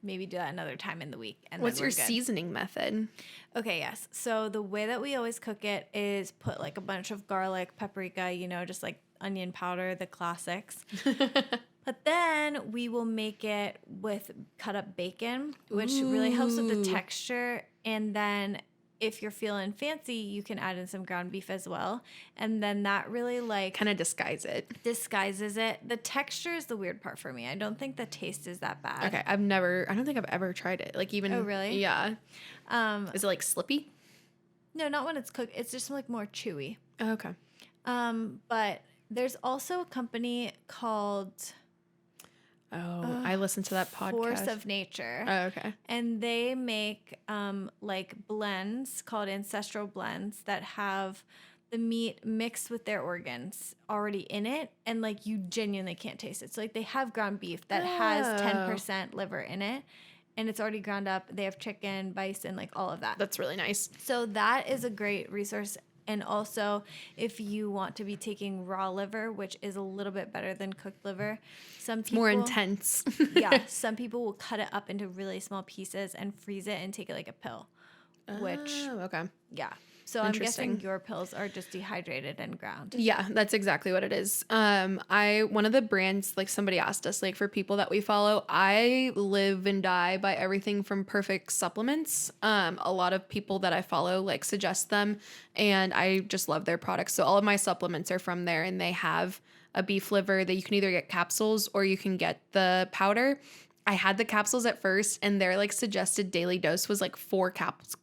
S1: maybe do that another time in the week. And
S2: What's
S1: then
S2: your
S1: we're good.
S2: seasoning method?
S1: Okay, yes. So the way that we always cook it is put like a bunch of garlic, paprika, just like onion powder, the classics. But then we will make it with cut up bacon, which really helps with the
S2: Ooh.
S1: texture. And then if you're feeling fancy, you can add in some ground beef as well. And then that really like
S2: Kind of disguise it.
S1: disguises it. The texture is the weird part for me. I don't think the taste is that bad.
S2: Okay, I don't think I've ever tried it. Like even.
S1: Oh, really?
S2: Yeah. Is it like slippy?
S1: No, not when it's cooked. It's just like more chewy.
S2: Oh, okay.
S1: But there's also a company called
S2: Oh, I listened to that podcast.
S1: Force of Nature.
S2: Oh, okay.
S1: And they make like blends called ancestral blends that have the meat mixed with their organs already in it, and like you genuinely can't taste it. So like they have ground beef that has 10% liver in it, and it's already ground up. They have chicken, bison, like all of that.
S2: That's really nice.
S1: So that is a great resource. And also, if you want to be taking raw liver, which is a little bit better than cooked liver, some people
S2: More intense.
S1: yeah, some people will cut it up into really small pieces and freeze it and take it like a pill. Which
S2: Oh, okay.
S1: yeah. So I'm guessing your pills are just dehydrated and ground.
S2: Yeah, that's exactly what it is. One of the brands, like somebody asked us, like for people that we follow, I live and die by everything from Perfect Supplements. A lot of people that I follow like suggest them, and I just love their products. So all of my supplements are from there, and they have a beef liver that you can either get capsules or you can get the powder. I had the capsules at first, and their like suggested daily dose was like 4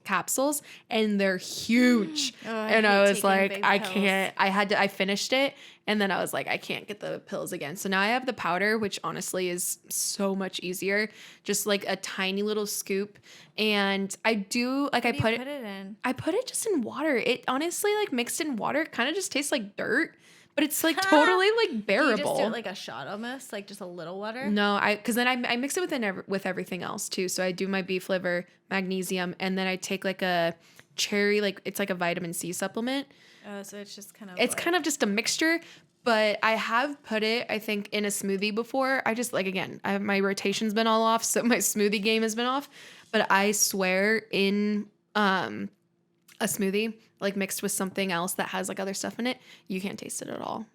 S2: capsules, and they're huge. And I was like, I can't. I finished it, and then I was like, I can't get the pills again. So now I have the powder, which honestly is so much easier. Just like a tiny little scoop, and I do like
S1: What do you put it in?
S2: I put it just in water. It honestly like mixed in water kind of just tastes like dirt. But it's like totally like bearable.
S1: Do you just do it like a shot almost, like just a little water?
S2: No, because then I mix it with everything else too. So I do my beef liver, magnesium, and then I take like a cherry, like it's like a vitamin C supplement.
S1: Oh, so it's just kind of.
S2: It's kind of just a mixture. But I have put it, I think, in a smoothie before. I just like again, my rotation's been all off, so my smoothie game has been off. But I swear in a smoothie, like mixed with something else that has like other stuff in it, you can't taste it at all.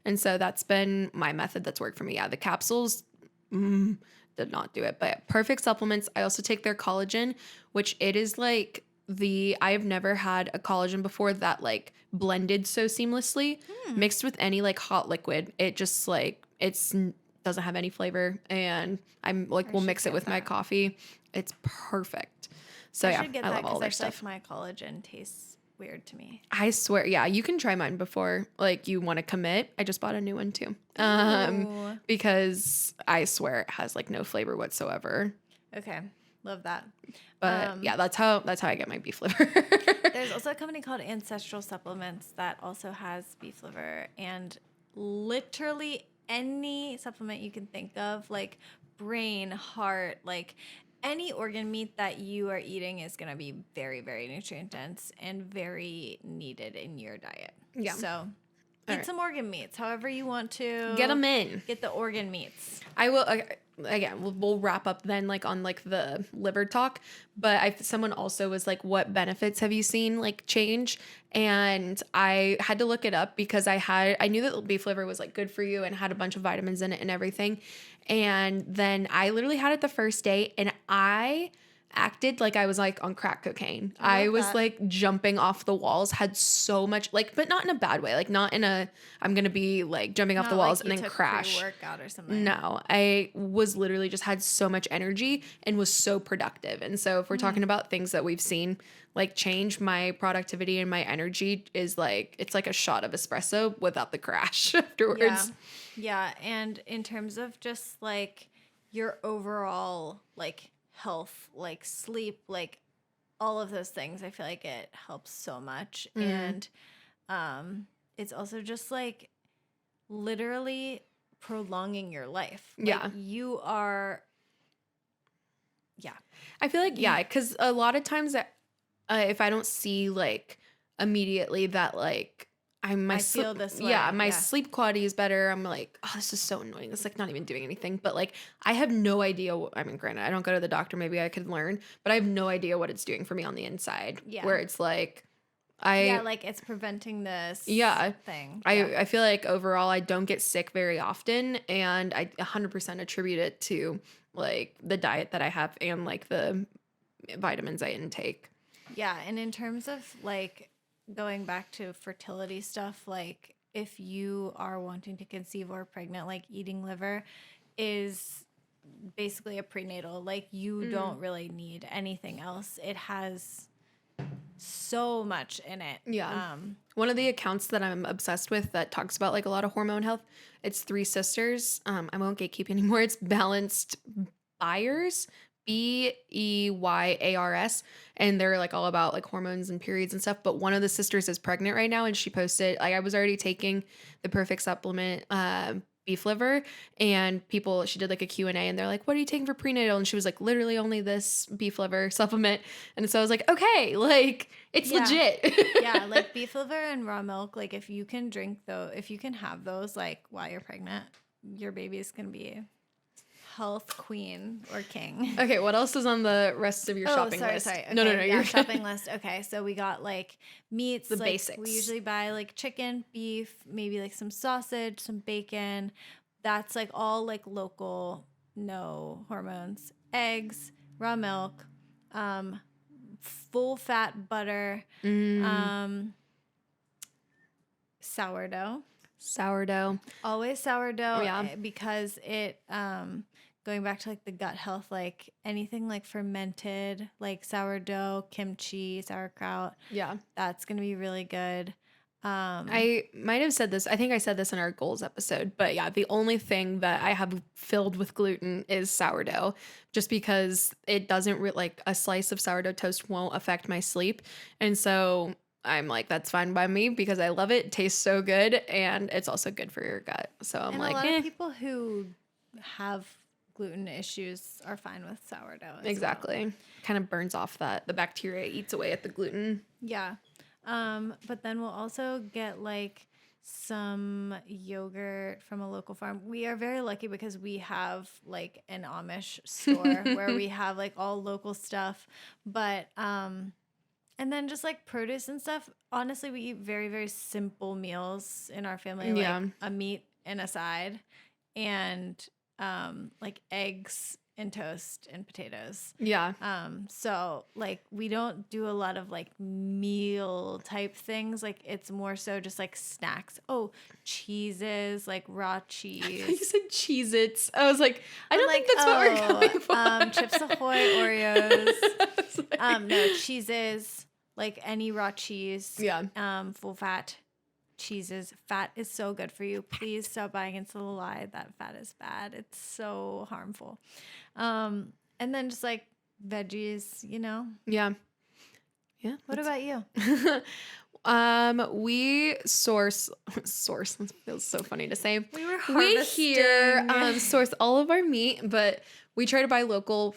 S2: And so that's been my method that's worked for me. Yeah, the capsules did not do it, but Perfect Supplements. I also take their collagen, which it is like I've never had a collagen before that like blended so seamlessly mixed with any like hot liquid. It just like doesn't have any flavor, and I'm like we'll mix it with my coffee. It's perfect. So yeah, I love all their stuff.
S1: Like my collagen tastes weird to me.
S2: I swear, yeah, you can try mine before like you want to commit. I just bought a new one too. Because I swear it has like no flavor whatsoever.
S1: Okay. Love that.
S2: But yeah, that's how I get my beef liver.
S1: There's also a company called Ancestral Supplements that also has beef liver, and literally any supplement you can think of, like brain, heart, like any organ meat that you are eating is going to be very, very nutrient dense and very needed in your diet. Yeah. So eat some organ meats, however you want to.
S2: Get them in.
S1: Get the organ meats.
S2: I will, again, we'll wrap up then like on like the liver talk, but someone also was like, what benefits have you seen like change? And I had to look it up because I knew that beef liver was like good for you and had a bunch of vitamins in it and everything. And then I literally had it the first day, and I acted like I was like on crack cocaine. I was like jumping off the walls, had so much like, but not in a bad way. Like not in a, I'm going to be like jumping off the walls and then crash.
S1: Workout or something.
S2: No, I was literally just had so much energy and was so productive. And so if we're talking about things that we've seen like change, my productivity and my energy is like, it's like a shot of espresso without the crash afterwards.
S1: Yeah. And in terms of just like your overall like health, like sleep, like all of those things, I feel like it helps so much. And it's also just like literally prolonging your life. Like, you are
S2: I feel like because a lot of times that if I don't see like immediately that like I feel this way. Yeah, my sleep quality is better. I'm like, oh, this is so annoying. It's like not even doing anything. But like, I have no idea. I mean, granted, I don't go to the doctor. Maybe I could learn, but I have no idea what it's doing for me on the inside. Yeah. Where it's like,
S1: like it's preventing this thing.
S2: I feel like overall I don't get sick very often, and I 100% attribute it to like the diet that I have and like the vitamins I intake.
S1: Yeah, and in terms of like going back to fertility stuff, like if you are wanting to conceive or pregnant, like eating liver is basically a prenatal. Like you don't really need anything else. It has so much in it.
S2: Yeah. One of the accounts that I'm obsessed with that talks about like a lot of hormone health, it's 3 sisters. I won't gatekeep anymore. It's Balanced Buyers, Beyars, and they're like all about like hormones and periods and stuff. But one of the sisters is pregnant right now, and she posted like I was already taking the Perfect Supplement beef liver, and she did like a Q&A, and they're like, what are you taking for prenatal? And she was like, literally only this beef liver supplement. And so I was like, okay, like it's legit.
S1: Yeah, like beef liver and raw milk, like if you can have those like while you're pregnant, your baby's gonna be health queen or king.
S2: Okay, what else is on the rest of your shopping list?
S1: Sorry. Okay,
S2: No,
S1: yeah,
S2: you're
S1: shopping list. Okay, so we got like meats.
S2: The
S1: like,
S2: basics.
S1: We usually buy like chicken, beef, maybe like some sausage, some bacon. That's like all like local, no hormones. Eggs, raw milk, full fat butter, sourdough.
S2: Sourdough.
S1: Always sourdough.
S2: Yeah.
S1: Because it going back to like the gut health, like anything like fermented, like sourdough, kimchi, sauerkraut.
S2: Yeah.
S1: That's gonna be really good.
S2: I might have said this. I think I said this in our goals episode, but yeah, the only thing that I have filled with gluten is sourdough, just because it doesn't like a slice of sourdough toast won't affect my sleep. And so I'm like, that's fine by me because I love it. It tastes so good. And it's also good for your gut. So I'm
S1: and
S2: like,
S1: a lot of people who have gluten issues are fine with sourdough.
S2: Exactly.
S1: Well.
S2: Kind of burns off the bacteria, eats away at the gluten.
S1: Yeah. But then we'll also get like some yogurt from a local farm. We are very lucky because we have like an Amish store where we have like all local stuff. But and then just like produce and stuff. Honestly, we eat very, very simple meals in our family. Like a meat and a side and like eggs and toast and potatoes.
S2: Yeah.
S1: So like we don't do a lot of like meal type things. Like it's more so just like snacks. Oh, cheeses, like raw cheese.
S2: You said Cheez-Its. I was like, I don't think that's what we're going for.
S1: Chips Ahoy, Oreos. No, cheeses, like any raw cheese.
S2: Yeah.
S1: Full fat cheeses. Fat is so good for you. Please stop buying into the lie that fat is bad. It's so harmful. And then just like veggies, you know?
S2: Yeah. Yeah.
S1: What about you?
S2: We source that feels so funny to say.
S1: We
S2: here source all of our meat, but we try to buy local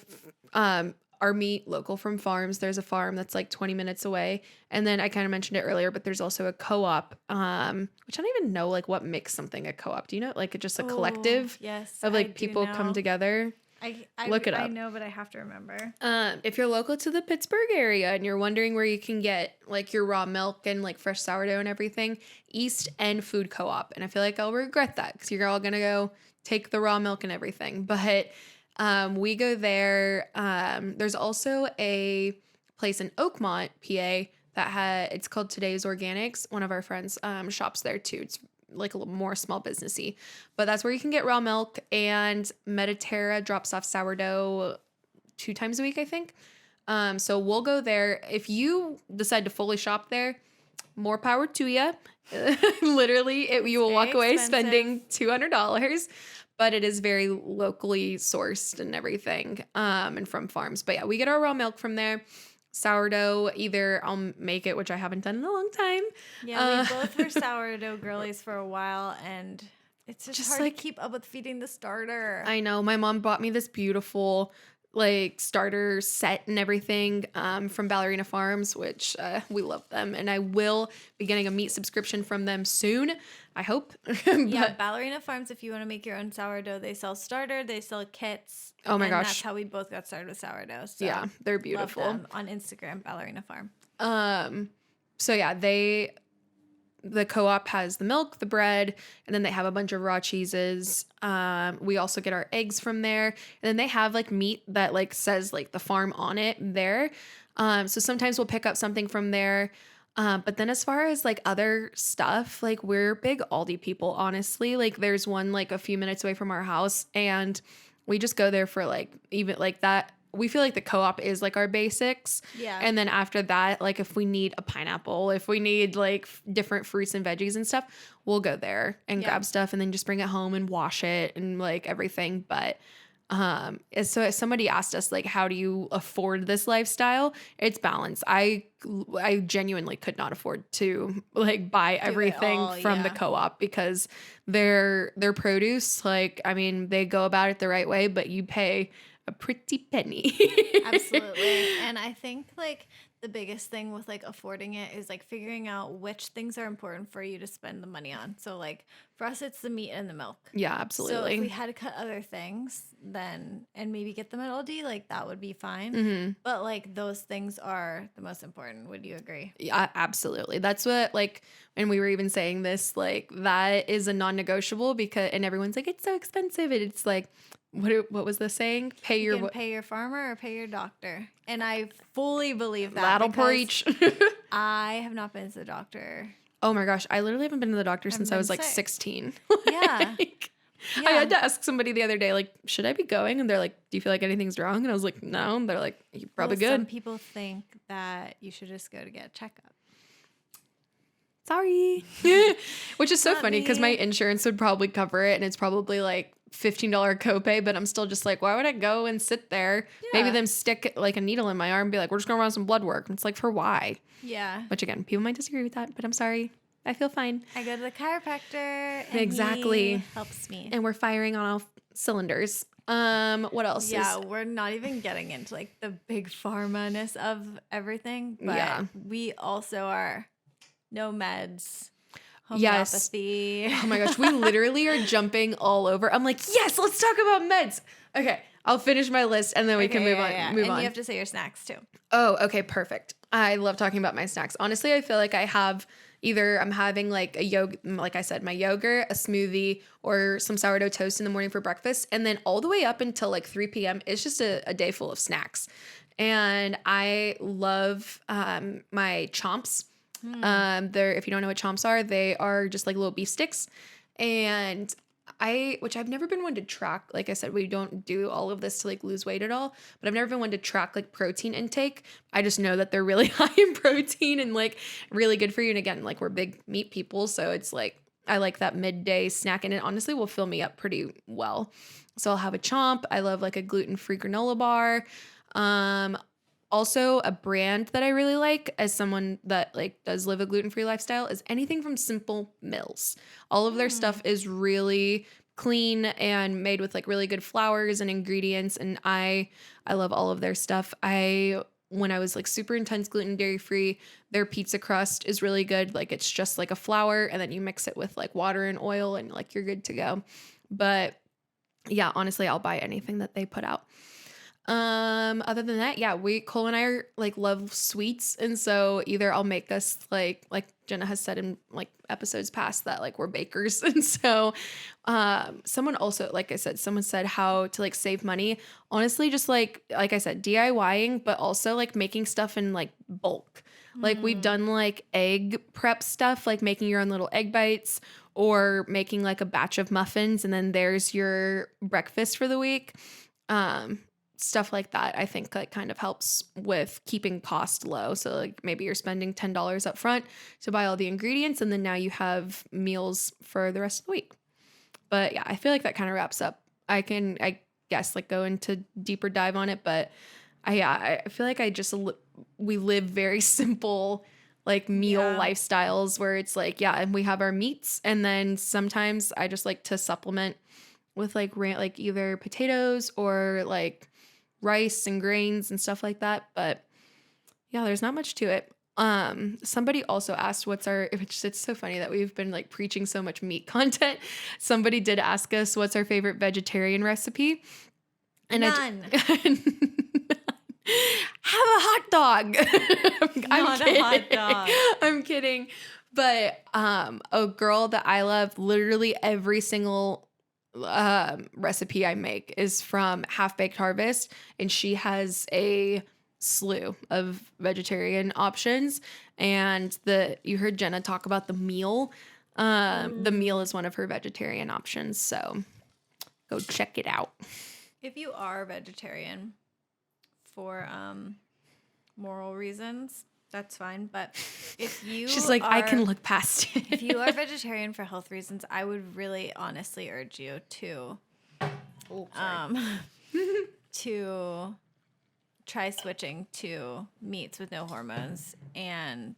S2: our meat local from farms. There's a farm that's like 20 minutes away. And then I kind of mentioned it earlier, but there's also a co-op, which I don't even know like what makes something a co-op. Do you know? Like just a collective of like people come together.
S1: I
S2: look it up.
S1: I know, but I have to remember.
S2: If you're local to the Pittsburgh area and you're wondering where you can get like your raw milk and like fresh sourdough and everything, East End Food Co-op. And I feel like I'll regret that because you're all going to go take the raw milk and everything. But we go there. There's also a place in Oakmont, PA it's called Today's Organics. One of our friends shops there too. It's like a little more small businessy, but that's where you can get raw milk, and Mediterra drops off sourdough 2 times a week, I think. So we'll go there. If you decide to fully shop there, more power to you. Literally, you will walk away spending $200, but it is very locally sourced and everything, and from farms. But yeah, we get our raw milk from there. Sourdough, either I'll make it, which I haven't done in a long time.
S1: Yeah, we both were sourdough girlies for a while, and it's just hard
S2: like,
S1: to keep up with feeding the starter.
S2: I know. My mom bought me this beautiful like starter set and everything from Ballerina Farms, which we love them, and I will be getting a meat subscription from them soon, I hope.
S1: Yeah, Ballerina Farms, if you want to make your own sourdough, they sell starter, they sell kits.
S2: Oh my gosh,
S1: that's how we both got started with sourdough. So
S2: yeah, they're beautiful.
S1: Love them on Instagram, Ballerina Farm.
S2: So yeah, the co-op has the milk, the bread, and then they have a bunch of raw cheeses. We also get our eggs from there. And then they have like meat that like says like the farm on it there. So sometimes we'll pick up something from there. But then as far as like other stuff, like we're big Aldi people, honestly. Like there's one like a few minutes away from our house, and we just go there for like even like that. We feel like the co-op is like our basics.
S1: Yeah.
S2: And then after that, like if we need a pineapple, if we need like different fruits and veggies and stuff, we'll go there and grab stuff and then just bring it home and wash it and like everything. But so if somebody asked us like, how do you afford this lifestyle? It's balance. I genuinely could not afford to like buy everything from the co-op because their produce, like, I mean, they go about it the right way, but you pay a pretty penny.
S1: Absolutely. And I think like the biggest thing with like affording it is like figuring out which things are important for you to spend the money on. So like For us, it's the meat and the milk.
S2: Yeah,
S1: So
S2: absolutely.
S1: if we had to cut other things, then and maybe get them at Aldi, like that would be fine.
S2: Mm-hmm.
S1: But like those things are the most important. Would you agree?
S2: Yeah, absolutely. That's what, like, and we were even saying this, like, that is a non-negotiable because, and everyone's like, it's so expensive. And it's like, what was the saying? Pay
S1: You
S2: your,
S1: can pay your farmer or pay your doctor. And I fully believe that.
S2: that'll
S1: because
S2: preach.
S1: I have not been to the doctor.
S2: Oh my gosh. I literally haven't been to the doctor since I was like
S1: sick.
S2: 16.
S1: Yeah.
S2: Like,
S1: Yeah.
S2: I had to ask somebody the other day, like, should I be going? And they're like, do you feel like anything's wrong? And I was like, no. And they're like, you're probably
S1: Some
S2: good.
S1: people think that you should just go to get a checkup.
S2: Sorry. Which is so
S1: Not
S2: funny because my
S1: me.
S2: insurance would probably cover it and it's probably like $15 copay, but I'm still just like, why would I go and sit there? Maybe
S1: Yeah.
S2: them stick like a needle in my arm and be like, we're just gonna run some blood work. And it's like, for why?
S1: Yeah.
S2: Which again, people might disagree with that, but I'm sorry. I feel fine.
S1: I go to the chiropractor and
S2: Exactly.
S1: he helps me.
S2: And we're firing on all cylinders. What else?
S1: Yeah, we're not even getting into like the big pharma-ness of everything, but
S2: Yeah.
S1: we also are no meds,
S2: Yes.
S1: homeopathy.
S2: Oh my gosh, we literally are jumping all over. I'm like, yes, let's talk about meds. Okay, I'll finish my list and then we can move on. Move
S1: and
S2: on.
S1: you have to say your snacks too.
S2: Oh, okay, perfect. I love talking about my snacks. Honestly, I feel like I have either I'm having like a like I said, my yogurt, a smoothie, or some sourdough toast in the morning for breakfast. And then all the way up until like 3 p.m. it's just a day full of snacks. And I love my chomps. They're, if you don't know what chomps are, they are just like little beef sticks. And which I've never been one to track. Like I said, we don't do all of this to like lose weight at all, but I've never been one to track like protein intake. I just know that they're really high in protein and like really good for you. And again, like we're big meat people. So it's like, I like that midday snack and it honestly will fill me up pretty well. So I'll have a chomp. I love like a gluten-free granola bar. Also, a brand that I really like as someone that like does live a gluten-free lifestyle is anything from Simple Mills. All of their stuff is really clean and made with like really good flours and ingredients, and I love all of their stuff. When I was like super intense gluten dairy free, their pizza crust is really good. Like it's just like a flour and then you mix it with like water and oil and like you're good to go. But yeah, honestly, I'll buy anything that they put out. Other than that, yeah, Cole and I are like love sweets. And so either I'll make us like Jenna has said in like episodes past that like we're bakers. And so, someone also, like I said, someone said how to like save money. Honestly, just like I said, DIYing, but also like making stuff in like bulk. Like we've done like egg prep stuff, like making your own little egg bites or making like a batch of muffins. And then there's your breakfast for the week. Stuff like that, I think like kind of helps with keeping cost low. So like maybe you're spending $10 up front to buy all the ingredients and then now you have meals for the rest of the week. But yeah, I feel like that kind of wraps up. I guess like go into deeper dive on it, but I feel like we live very simple like meal lifestyles where it's like, yeah, and we have our meats and then sometimes I just like to supplement with like either potatoes or like rice and grains and stuff like that. But yeah, there's not much to it. Somebody also asked it's so funny that we've been like preaching so much meat content. Somebody did ask us what's our favorite vegetarian recipe. And
S1: None.
S2: Have a hot dog.
S1: Not a hot dog.
S2: I'm kidding. But a girl that I love, literally every single recipe I make is from Half Baked Harvest, and she has a slew of vegetarian options. And you heard Jenna talk about the meal. The meal is one of her vegetarian options, so go check it out.
S1: If you are vegetarian for moral reasons, that's fine. But if you
S2: She's like, I can look past it.
S1: If you are vegetarian for health reasons, I would really honestly urge you to to try switching to meats with no hormones, and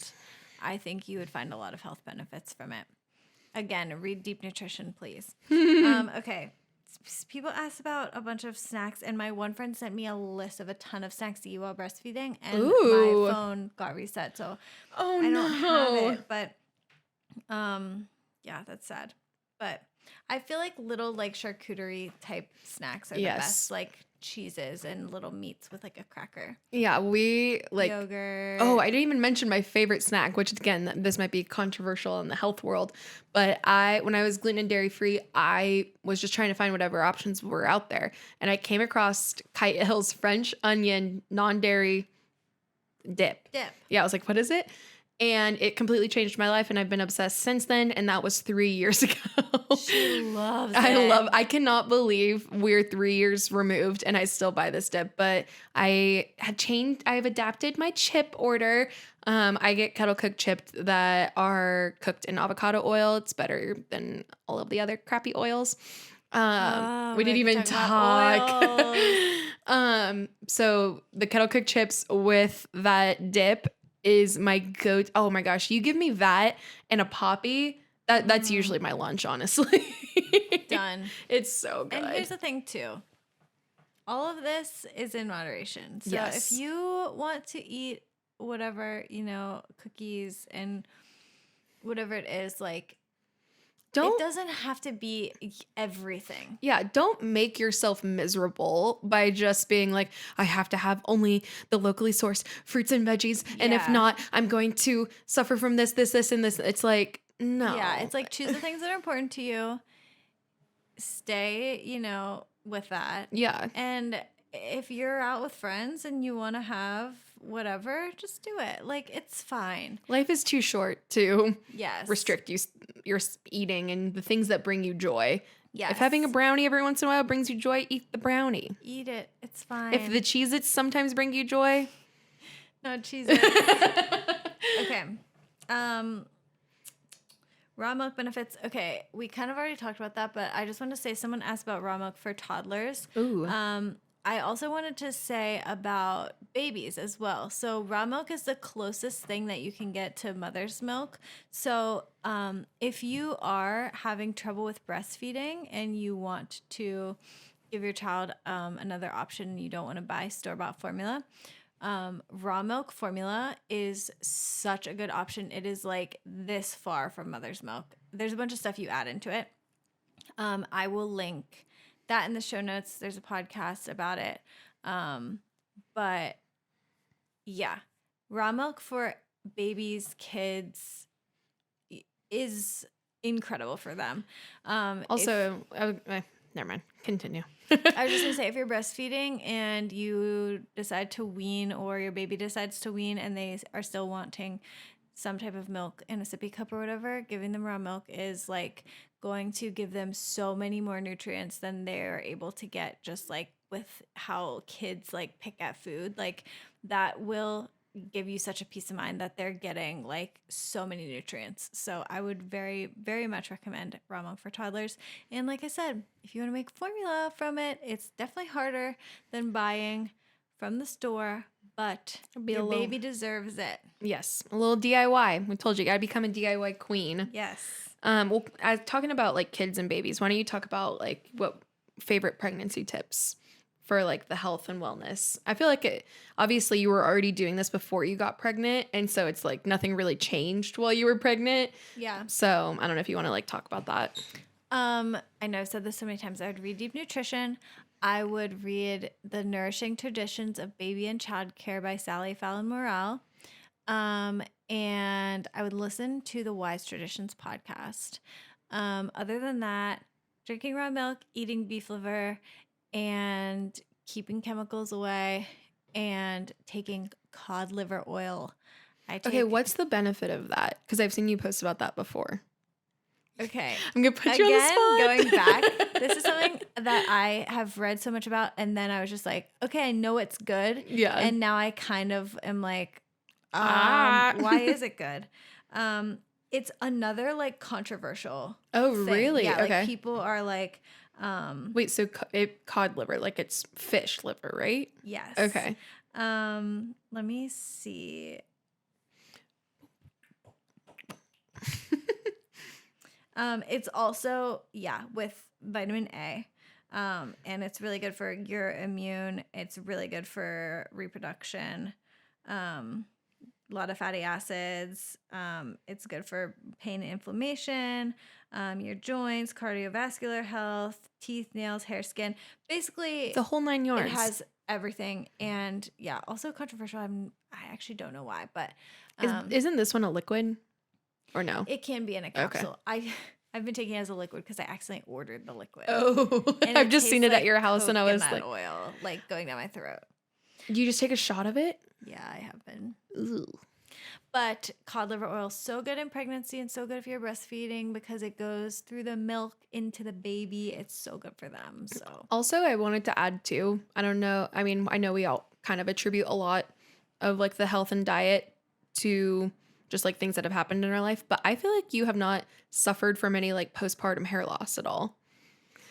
S1: I think you would find a lot of health benefits from it. Again, read Deep Nutrition, please. Okay. People asked about a bunch of snacks, and my one friend sent me a list of a ton of snacks to eat while breastfeeding, and my phone got reset, so I don't have it. But yeah, that's sad. But I feel like little like charcuterie type snacks are the
S2: Yes.
S1: best, like cheeses and little meats with like a cracker.
S2: Yeah, we like
S1: Yogurt.
S2: Oh, I didn't even mention my favorite snack, which again, this might be controversial in the health world, but when I was gluten and dairy free, I was just trying to find whatever options were out there, and I came across Kite Hill's French onion non-dairy dip. Yeah, I was like, what is it? And it completely changed my life, and I've been obsessed since then, and that was 3 years ago.
S1: She loves it.
S2: I cannot believe we're 3 years removed and I still buy this dip, but I've adapted my chip order. I get kettle cooked chips that are cooked in avocado oil. It's better than all of the other crappy oils. We didn't even talk. So the kettle cooked chips with that dip is my go. Oh my gosh, you give me that and a Poppy. That's usually my lunch, honestly.
S1: Done.
S2: It's so good.
S1: And here's the thing too. All of this is in moderation. So
S2: Yes.
S1: if you want to eat whatever, cookies and whatever it is, like it doesn't have to be everything.
S2: Yeah, don't make yourself miserable by just being like, I have to have only the locally sourced fruits and veggies. And if not, I'm going to suffer from this, and this. It's like, no.
S1: Yeah, it's like choose the things that are important to you. Stay, with that.
S2: Yeah.
S1: And if you're out with friends and you want to have whatever, just do it. Like, it's fine.
S2: Life is too short to
S1: Yes.
S2: restrict your eating and the things that bring you joy.
S1: Yes.
S2: If having a brownie every once in a while brings you joy, eat the brownie.
S1: Eat it. It's fine.
S2: If the Cheez-Its sometimes bring you joy.
S1: No, Cheez-Its. Okay. Raw milk benefits. Okay, we kind of already talked about that, but I just want to say someone asked about raw milk for toddlers.
S2: Ooh.
S1: I also wanted to say about babies as well. So raw milk is the closest thing that you can get to mother's milk. So if you are having trouble with breastfeeding and you want to give your child another option and you don't want to buy store-bought formula, raw milk formula is such a good option. It is like this far from mother's milk. There's a bunch of stuff you add into it. I will link that in the show notes. There's a podcast about it. But yeah, raw milk for babies, kids is incredible for them.
S2: Also, never mind. Continue.
S1: I was just gonna say, if you're breastfeeding and you decide to wean, or your baby decides to wean and they are still wanting some type of milk in a sippy cup or whatever, giving them raw milk is like going to give them so many more nutrients than they're able to get just like with how kids like pick at food. Like that will give you such a peace of mind that they're getting like so many nutrients. So I would very, very much recommend raw milk for toddlers. And like I said, if you want to make formula from it, it's definitely harder than buying from the store, but your baby deserves it.
S2: Yes, a little DIY. We told you, you gotta become a DIY queen.
S1: Yes.
S2: Well, I was talking about like kids and babies. Why don't you talk about like what favorite pregnancy tips for like the health and wellness? I feel like obviously you were already doing this before you got pregnant, and so it's like nothing really changed while you were pregnant.
S1: Yeah.
S2: So I don't know if you want to like talk about that.
S1: I know I've said this so many times. I would read Deep Nutrition. I would read The Nourishing Traditions of Baby and Child Care by Fallon Morral. And I would listen to the Wise Traditions podcast. Other than that, drinking raw milk, eating beef liver, and keeping chemicals away, and taking cod liver oil.
S2: Okay, what's the benefit of that? Because I've seen you post about that before.
S1: Okay.
S2: I'm going to put you on the spot.
S1: Going back, this is something that I have read so much about, and then I was just like, okay, I know it's good.
S2: Yeah.
S1: And now I kind of am like, why is it good? It's another like controversial thing.
S2: Really?
S1: Yeah,
S2: okay.
S1: Like people are like,
S2: wait, so cod liver, like it's fish liver, right?
S1: yes.
S2: Okay.
S1: Let me see. It's also, with vitamin A. And it's really good for your immune. It's really good for reproduction. a lot of fatty acids. It's good for pain and inflammation, your joints, cardiovascular health, teeth, nails, hair, skin. Basically,
S2: The whole 9 yards.
S1: it has everything. And yeah, also controversial. I actually don't know why, but
S2: Isn't this one a liquid or no?
S1: it can be in a capsule. I've been taking it as a liquid because I accidentally ordered the liquid.
S2: Oh,
S1: And
S2: I've just seen it
S1: tastes
S2: at your house and I was
S1: coconut
S2: like,
S1: oil, like going down my throat.
S2: you just take a shot of it?
S1: Yeah, I have been.
S2: Ooh.
S1: But cod liver oil is so good in pregnancy and so good if you're breastfeeding because it goes through the milk into the baby. It's so good for them. So
S2: Also, I wanted to add too, I don't know. I mean, I know we all kind of attribute a lot of like the health and diet to just like things that have happened in our life, but I feel like you have not suffered from any like postpartum hair loss at all.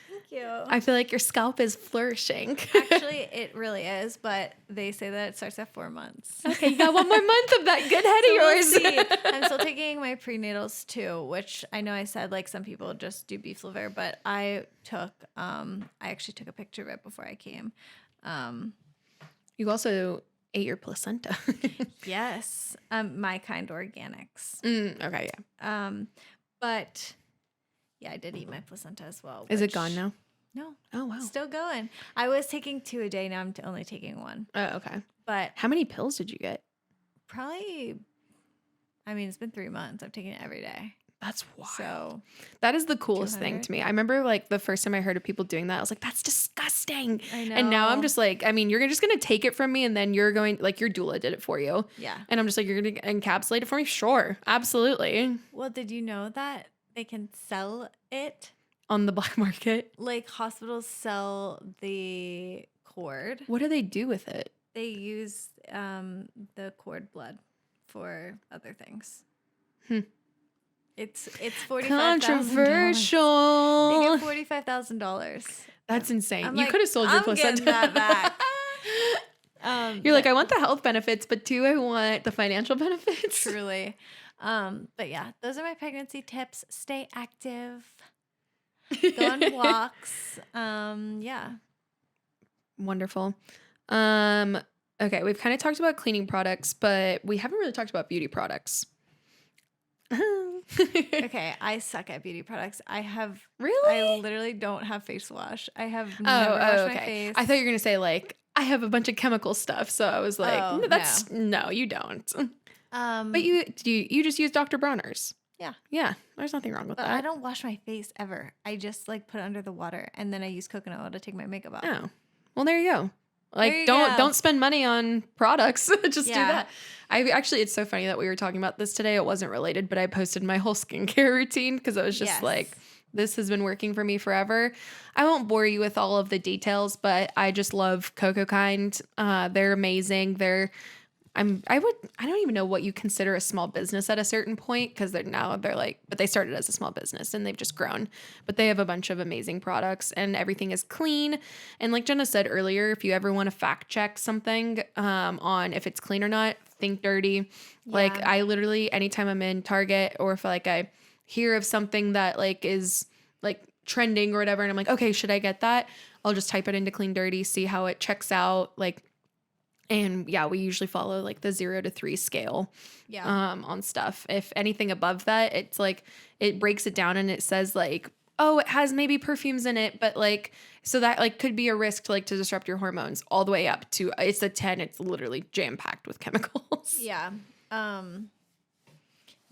S1: thank you.
S2: I feel like your scalp is flourishing.
S1: Actually, it really is, but they say that it starts at 4 months.
S2: Okay, you got one more month of that good head of
S1: We'll
S2: yours.
S1: see. I'm still taking my prenatals too, which I know I said like some people just do beef liver, but I actually took a picture of it before I came.
S2: You also ate your placenta.
S1: Yes, my kind organics.
S2: Okay, yeah.
S1: But yeah, I did eat my placenta as well.
S2: Is it
S1: which-
S2: gone now?
S1: No,
S2: Oh, wow.
S1: still going. I was taking 2 a day. Now I'm only taking 1.
S2: Oh, okay.
S1: But
S2: How many pills did you get?
S1: probably, I mean, it's been 3 months. I've taken it every day.
S2: That's wild.
S1: So
S2: That is the coolest thing
S1: 200.
S2: to me. I remember like the first time I heard of people doing that, I was like, that's disgusting.
S1: I know.
S2: And now I'm just like, I mean, you're just going to take it from me and then you're going, like your doula did it for you.
S1: Yeah.
S2: And I'm just like, you're going to encapsulate it for me? Sure. Absolutely.
S1: Well, did you know that they can sell it?
S2: On the black market.
S1: Like hospitals sell the cord.
S2: What do they do with it?
S1: They use the cord blood for other things. It's $45,000.
S2: Controversial.
S1: They get $45,000.
S2: That's insane.
S1: I'm
S2: You
S1: like,
S2: could have sold your
S1: I'm
S2: placenta.
S1: getting that back.
S2: You're like, I want the health benefits, but do I want the financial benefits?
S1: Truly. But yeah, those are my pregnancy tips. Stay active. Go on walks. Yeah.
S2: Wonderful. Okay, we've kind of talked about cleaning products, but we haven't really talked about beauty products.
S1: Okay, I suck at beauty products.
S2: Really?
S1: I literally don't have face wash. I have never washed my face.
S2: I thought you were gonna say like I have a bunch of chemical stuff, so I was like,
S1: Oh,
S2: no, you don't.
S1: but
S2: But you just use Dr. Bronner's.
S1: Yeah.
S2: Yeah, there's nothing wrong with
S1: but
S2: that.
S1: I don't wash my face ever. I just like put it under the water and then I use coconut oil to take my makeup off.
S2: Oh, well, there you go. Like,
S1: There you
S2: don't
S1: go.
S2: don't spend money on products. Just do
S1: Yeah.
S2: that. I actually, it's so funny that we were talking about this today. It wasn't related, but I posted my whole skincare routine because I was just
S1: Yes.
S2: like, this has been working for me forever. I won't bore you with all of the details, but I just love Coco Kind. They're amazing. I don't even know what you consider a small business at a certain point because they're like, but they started as a small business and they've just grown. But they have a bunch of amazing products and everything is clean. And like Jenna said earlier, if you ever want to fact check something on if it's clean or not, think dirty. Like
S1: Yeah.
S2: I literally, anytime I'm in Target or if like I hear of something that like is like trending or whatever, and I'm like, okay, should I get that? I'll just type it into clean dirty, see how it checks out. Like, and yeah, we usually follow like the 0 to 3 scale
S1: Yeah.
S2: on stuff. If anything above that, it's like it breaks it down and it says like, oh, it has maybe perfumes in it, but like so that like could be a risk to disrupt your hormones all the way up to it's a 10. It's literally jam packed with chemicals.
S1: Yeah.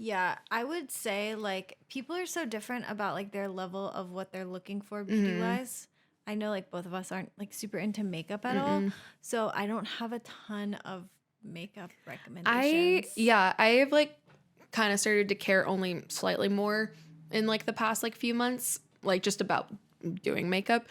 S1: Yeah, I would say like people are so different about like their level of what they're looking for beauty wise. I know like both of us aren't like super into makeup at all. So I don't have a ton of makeup recommendations.
S2: I have like kind of started to care only slightly more in like the past like few months, like just about doing makeup.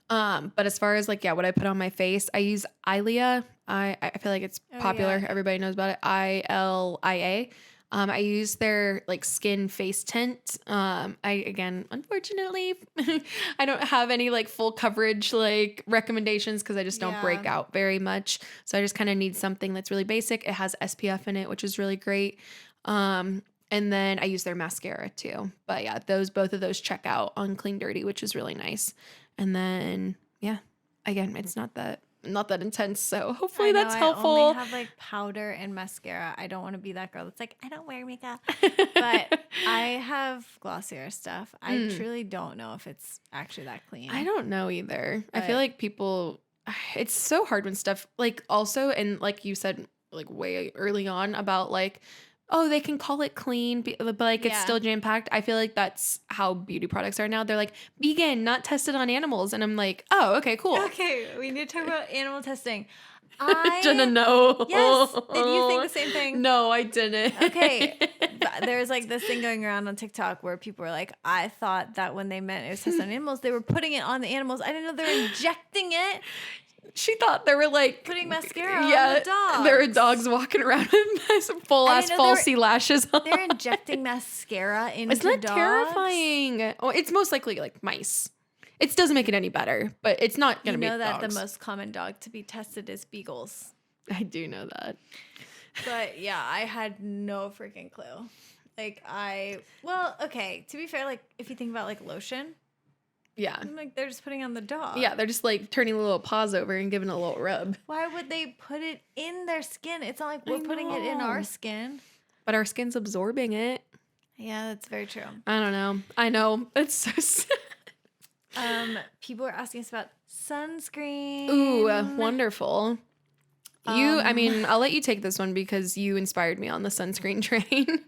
S2: But as far as like, yeah, what I put on my face, I use Ilia. I feel like it's popular.
S1: yeah.
S2: Everybody knows about it. ILIA. I use their like skin face tint. Unfortunately, I don't have any like full coverage like recommendations because I just don't break
S1: Yeah.
S2: out very much. So I just kind of need something that's really basic. It has SPF in it, which is really great. And then I use their mascara too. But yeah, both of those check out on Clean Dirty, which is really nice. And then yeah, again, it's not that not that intense. So hopefully
S1: I know,
S2: that's
S1: I
S2: helpful.
S1: only have like powder and mascara. I don't want to be that girl that's like, I don't wear makeup. But I have glossier stuff. I truly don't know if it's actually that clean.
S2: I don't know either. I
S1: But-
S2: feel like people, it's so hard when stuff like also, and like you said, like way early on about like, oh, they can call it clean, but like it's
S1: Yeah.
S2: still jam packed. I feel like that's how beauty products are now. They're like vegan, not tested on animals, and I'm like, oh, okay, cool.
S1: Okay, we need to talk about animal testing.
S2: Jenna, no.
S1: Yes. Did you think the same thing?
S2: No, I didn't.
S1: Okay. There's like this thing going around on TikTok where people are like, I thought that when they meant it was tested on animals, they were putting it on the animals. I didn't know they were injecting it.
S2: She thought they were like
S1: Putting mascara on the dogs.
S2: There were dogs walking around with full ass
S1: didn't know they
S2: falsy lashes on.
S1: They're injecting mascara into
S2: Isn't that
S1: dogs.
S2: terrifying? Oh, it's most likely like mice. It doesn't make it any better, but it's not going to
S1: You
S2: make
S1: know that
S2: dogs.
S1: the most common dog to be tested is beagles.
S2: I do know that.
S1: But yeah, I had no freaking clue. Like okay, to be fair, like if you think about like lotion,
S2: Yeah.
S1: I'm like they're just putting on the dog.
S2: Yeah, they're just like turning a little paws over and giving it a little rub.
S1: Why would they put it in their skin? It's not like we're
S2: I
S1: putting it in
S2: know.
S1: our skin.
S2: But our skin's absorbing it.
S1: Yeah, that's very true.
S2: I don't know. I know. It's so sad.
S1: People are asking us about sunscreen.
S2: Ooh, wonderful. I mean, I'll let you take this one because you inspired me on the sunscreen train.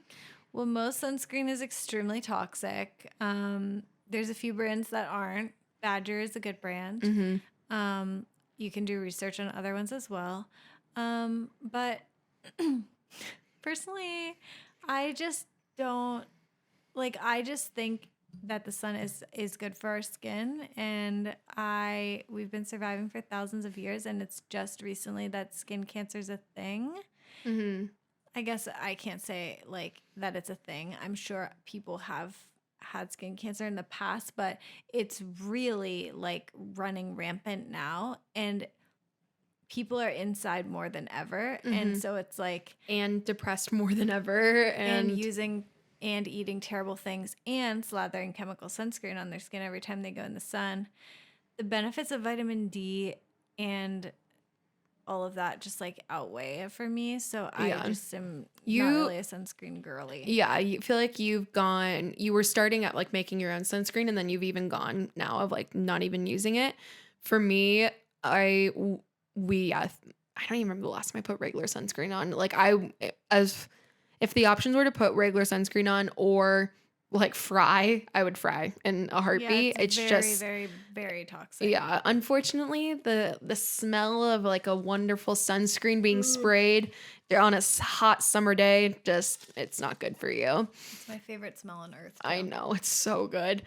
S1: Well, most sunscreen is extremely toxic. There's a few brands that aren't. Badger is a good brand.
S2: Mm-hmm.
S1: You can do research on other ones as well. But personally, I just don't like. I just think that the sun is good for our skin, and we've been surviving for thousands of years, and it's just recently that skin cancer is a thing.
S2: Mm-hmm.
S1: I guess I can't say like that it's a thing. I'm sure people have had skin cancer in the past, but it's really like running rampant now, and people are inside more than ever. And so it's like,
S2: And depressed more than ever.
S1: and using and eating terrible things and slathering chemical sunscreen on their skin every time they go in the sun. The benefits of vitamin D and all of that just like outweigh it for me. So I just am not really a sunscreen girly.
S2: Yeah, you feel like you were starting at like making your own sunscreen, and then you've even gone now of like not even using it. For me, I don't even remember the last time I put regular sunscreen on. Like if the options were to put regular sunscreen on or like fry, I would fry in a heartbeat.
S1: Yeah, it's
S2: very,
S1: just very, very toxic.
S2: Yeah, unfortunately, the smell of like a wonderful sunscreen being sprayed on a hot summer day, it's not good for you.
S1: It's my favorite smell on earth.
S2: I know, it's so good.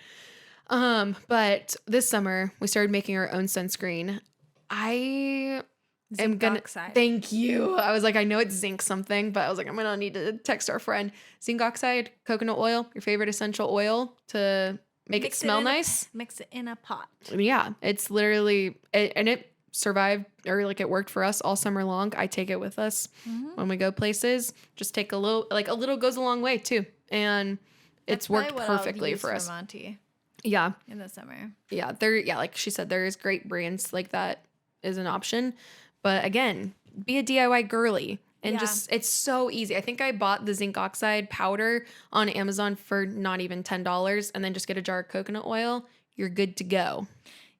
S2: But this summer we started making our own sunscreen.
S1: Zinc oxide.
S2: Thank you. I was like, I know it's zinc something, but I was like, I'm gonna need to text our friend. Zinc oxide, coconut oil, your favorite essential oil to make it smell nice.
S1: Mix it in a pot.
S2: Yeah, it's literally, and it survived, or like it worked for us all summer long. I take it with us when we go places. Just take a little goes a long way too, and it's worked perfectly for us.
S1: Monty.
S2: Yeah,
S1: in the summer.
S2: Yeah, like she said, there is great brands like that is an option. But again, be a DIY girly and just, it's so easy. I think I bought the zinc oxide powder on Amazon for not even $10 and then just get a jar of coconut oil. You're good to go.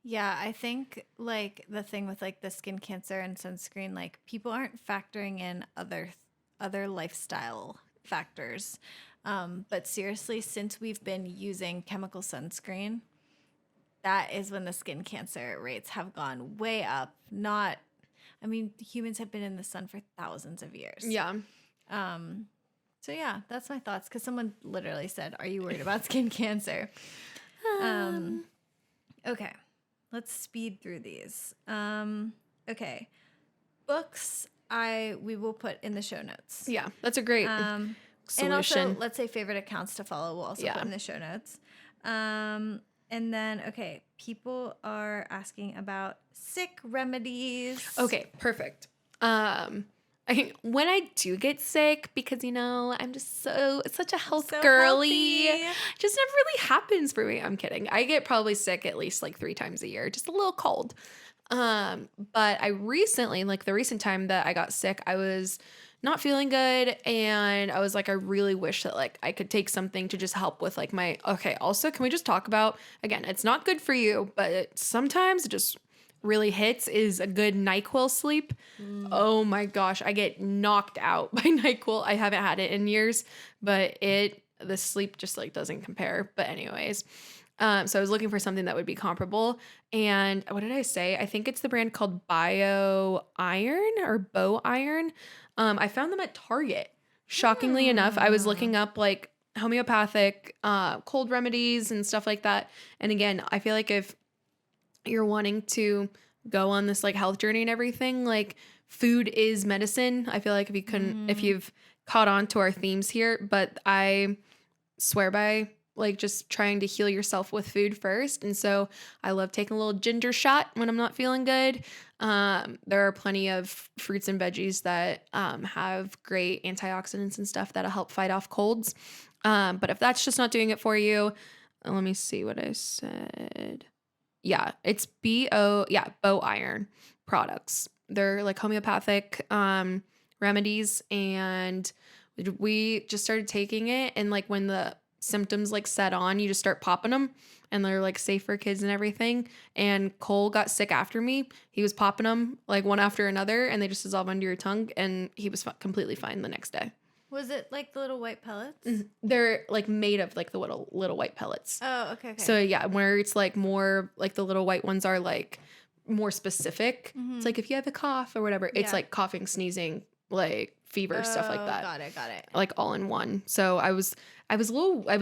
S1: Yeah, I think like the thing with like the skin cancer and sunscreen, like people aren't factoring in other lifestyle factors. But seriously, since we've been using chemical sunscreen, that is when the skin cancer rates have gone way up. Humans have been in the sun for thousands of years.
S2: Yeah.
S1: So yeah, that's my thoughts. Because someone literally said, "Are you worried about skin cancer?" Okay, let's speed through these. Okay, books we will put in the show notes.
S2: Yeah, that's a great solution.
S1: And also, let's say favorite accounts to follow. We'll also put in the show notes. And then, okay, people are asking about sick remedies.
S2: Okay, perfect. When I do get sick, because I'm just such a health girly,
S1: healthy.
S2: Just never really happens for me. I'm kidding. I get probably sick at least like 3 times a year, just a little cold. But I recently, like the recent time that I got sick, I was not feeling good, and I was like, I really wish that like I could take something to just help with like my, okay, also can we just talk about, again, it's not good for you, but sometimes it just really hits, is a good NyQuil sleep. Oh my gosh, I get knocked out by NyQuil. I haven't had it in years, but the sleep just like doesn't compare. But anyways, so I was looking for something that would be comparable. And what did I say? I think it's the brand called Bio Iron or Bow Iron. I found them at Target. Shockingly enough, I was looking up like homeopathic cold remedies and stuff like that. And again, I feel like if you're wanting to go on this like health journey and everything, like food is medicine. I feel like if you've caught on to our themes here, but I swear by like just trying to heal yourself with food first. And so I love taking a little ginger shot when I'm not feeling good. There are plenty of fruits and veggies that have great antioxidants and stuff that'll help fight off colds. But if that's just not doing it for you, let me see what I said. Yeah, it's Bow Iron products. They're like homeopathic remedies, and we just started taking it, and like when the symptoms like set on, you just start popping them, and they're like safe for kids and everything. And Cole got sick after me. He was popping them like one after another, and they just dissolve under your tongue, and he was completely fine the next day.
S1: Was it like the little white pellets?
S2: They're like made of like the little white pellets.
S1: Oh, okay.
S2: So yeah, where it's like more like the little white ones are like more specific. It's like if you have a cough or whatever, it's like coughing, sneezing, like fever, stuff like that.
S1: Got it.
S2: Like all in one. So I was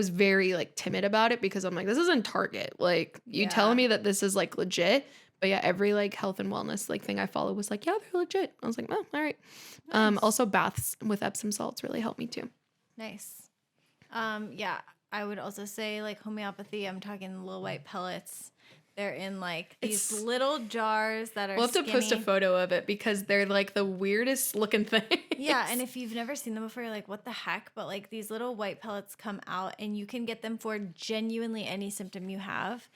S2: very like timid about it because I'm like, this isn't Target. Like you telling me that this is like legit. But yeah, every like health and wellness like thing I follow was like, yeah, they're legit. I was like, oh, all right. Nice. Also baths with Epsom salts really helped me too.
S1: Nice. Yeah, I would also say like homeopathy. I'm talking little white pellets. They're in like these little jars that are
S2: We'll have to post a photo of it because they're like the weirdest looking thing.
S1: Yeah, and if you've never seen them before, you're like, what the heck? But like these little white pellets come out and you can get them for genuinely any symptom you have.